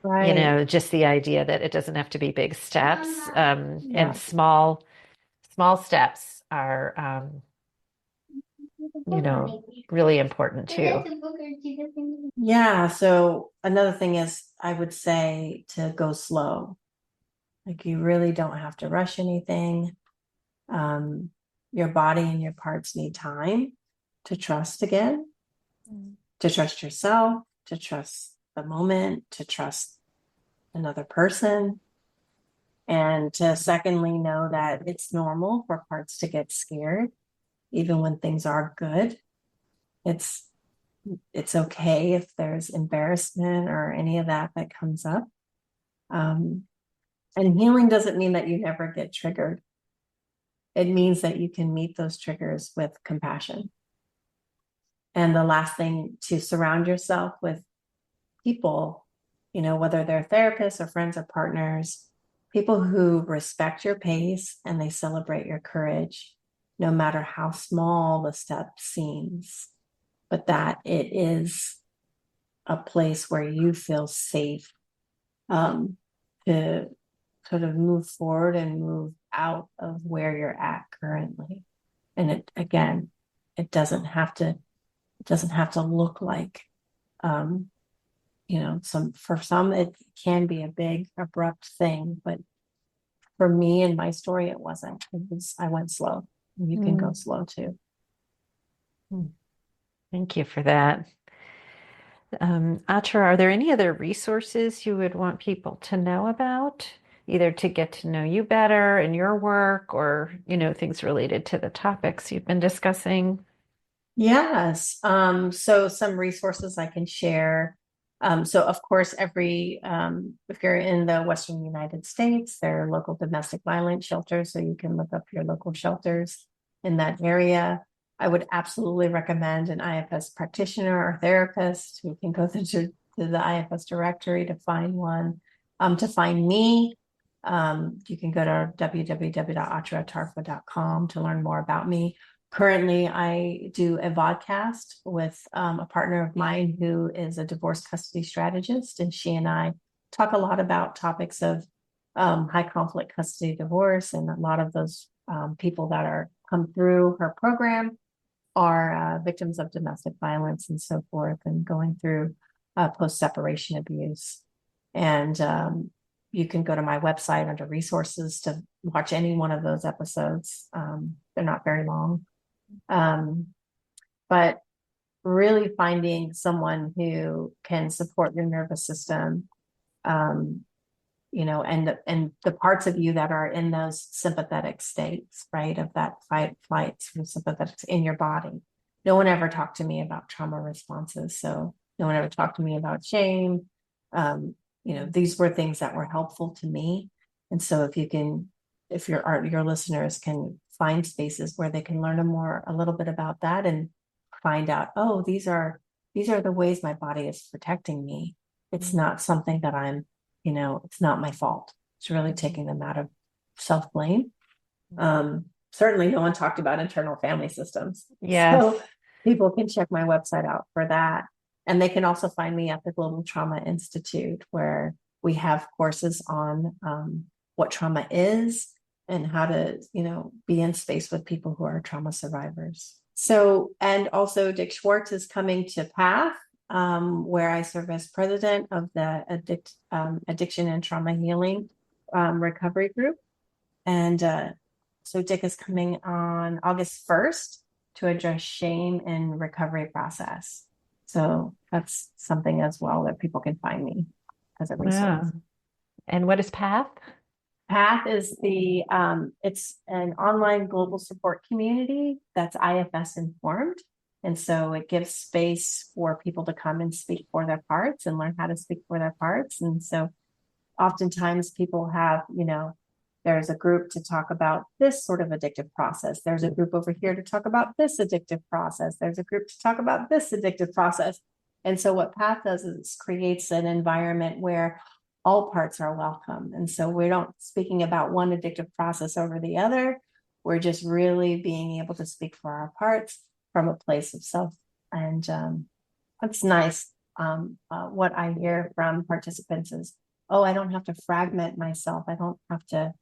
Right. Just the idea that it doesn't have to be big steps, and Yeah. small steps are, really important too. Yeah. So another thing is, I would say to go slow. Like you really don't have to rush anything. Um, your body and your parts need time to trust again, to trust yourself, to trust the moment, to trust another person, and to secondly know that it's normal for parts to get scared, even when things are good. It's it's okay if there's embarrassment or any of that that comes up. Um, and healing doesn't mean that you never get triggered. It means that you can meet those triggers with compassion. And the last thing, to surround yourself with people, whether they're therapists or friends or partners, people who respect your pace and they celebrate your courage, no matter how small the step seems, but that it is a place where you feel safe, um, to sort of move forward and move out of where you're at currently. And it, again, it doesn't have to look like, um, for some it can be a big abrupt thing, but for me and my story, it wasn't. I went slow. You can go Mm. slow too. Thank you for that. Achara, are there any other resources you would want people to know about, either to get to know you better in your work or, things related to the topics you've been discussing? Yes. So some resources I can share. So of course, if you're in the Western United States, there are local domestic violence shelters, so you can look up your local shelters in that area. I would absolutely recommend an IFS practitioner or therapist. You can go to the IFS directory to find one. To find me, you can go to www.acharatarfa.com to learn more about me. Currently, I do a vodcast with a partner of mine who is a divorce custody strategist, and she and I talk a lot about topics of high conflict custody divorce, and a lot of those people that are come through her program are victims of domestic violence and so forth, and going through post separation abuse. And you can go to my website under resources to watch any one of those episodes. They're not very long. Um, but really finding someone who can support your nervous system, um, and the parts of you that are in those sympathetic states, right? Of that fight, flight, sort of sympathetics in your body. No one ever talked to me about trauma responses. So no one ever talked to me about shame. Um, these were things that were helpful to me. And so if your listeners can find spaces where they can learn a little bit about that and find out, oh, these are the ways my body is protecting me. It's not something that it's not my fault. It's really taking them out of self-blame. Certainly no one talked about internal family systems. Yes. So people can check my website out for that. And they can also find me at the Global Trauma Institute, where we have courses on what trauma is and how to, be in space with people who are trauma survivors. So, and also Dick Schwartz is coming to PATH, where I serve as president of the Addiction and Trauma Healing Recovery Group. And so Dick is coming on August 1st to address shame in recovery process. So that's something as well that people can find me as a Yeah. resource. And what is PATH? PATH is it's an online global support community that's IFS informed. And so it gives space for people to come and speak for their parts and learn how to speak for their parts. And so oftentimes people have, there's a group to talk about this sort of addictive process. There's a group over here to talk about this addictive process. There's a group to talk about this addictive process. And so what PATH does is creates an environment where all parts are welcome. And so we're not speaking about one addictive process over the other. We're just really being able to speak for our parts from a place of self. And that's nice. What I hear from participants is, oh, I don't have to fragment myself. I don't have to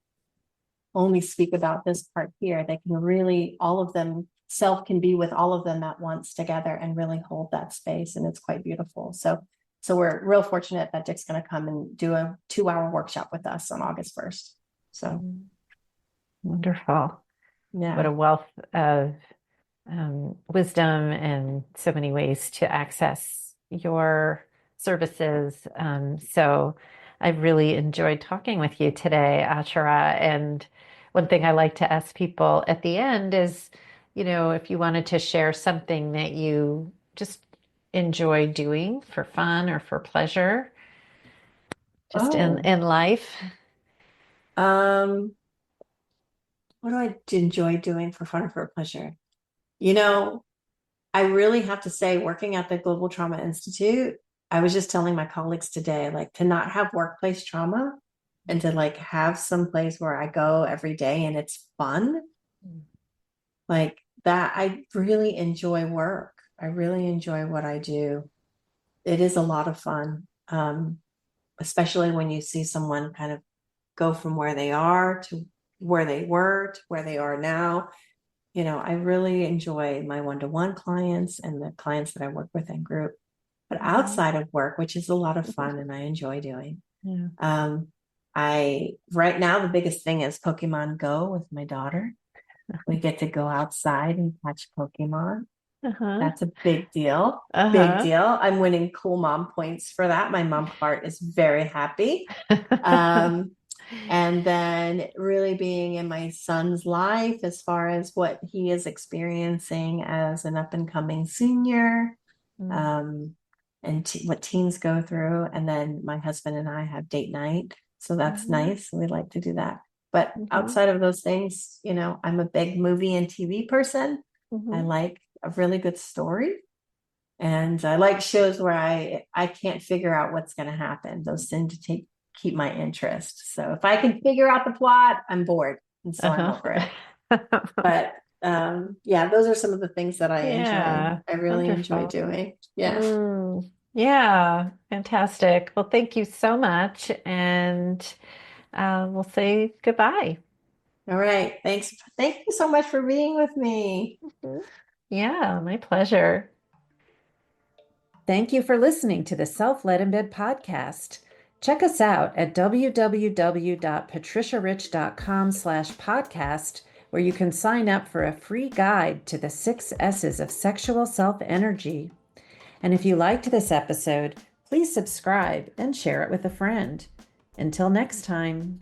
only speak about this part here. They can really, all of them, self can be with all of them at once together and really hold that space. And it's quite beautiful. So we're real fortunate that Dick's going to come and do a 2-hour workshop with us on August 1st. So Wonderful. yeah. What a wealth of wisdom and so many ways to access your services. So I've really enjoyed talking with you today, Achara. And one thing I like to ask people at the end is, if you wanted to share something that you just enjoy doing for fun or for pleasure, just Oh, in life. um, what do I enjoy doing for fun or for pleasure? You know, I really have to say, working at the Global Trauma Institute, I was just telling my colleagues today, like to not have workplace trauma and to like have some place where I go every day and it's fun. Like that, I really enjoy work. I really enjoy what I do. It is a lot of fun, especially when you see someone kind of go from where they are to where they were to where they are now. I really enjoy my one-to-one clients and the clients that I work with in group. But outside of work, which is a lot of fun and I enjoy doing, Yeah. I right now the biggest thing is Pokemon Go with my daughter. We get to go outside and catch Pokemon. Uh-huh. That's a big deal. Big Uh-huh. deal. I'm winning cool mom points for that. My mom heart is very happy. Um, and then really being in my son's life as far as what he is experiencing as an up and coming senior, Mm. um, and what teens go through. And then my husband and I have date night. So that's Mhm. nice. We like to do that. But Mhm. outside of those things, I'm a big movie and TV person. I Mhm. like a really good story. And I like shows where I can't figure out what's going to happen. Those tend to keep my interest. So if I can figure out the plot, I'm bored, and so I'm over it. Uh-huh. But yeah, those are some of the things that I enjoy. Yeah, I really enjoy wonderful. doing. Yeah. Yeah, fantastic. Well, thank you so much. And we'll say goodbye. All right. Thanks. Thank you so much for being with me. Mhm. Yeah, my pleasure. Thank you for listening to the Self-Led in Bed podcast. Check us out at www.patriciarich.com/podcast, where you can sign up for a free guide to the 6 S's of sexual self-energy. And if you liked this episode, please subscribe and share it with a friend. Until next time.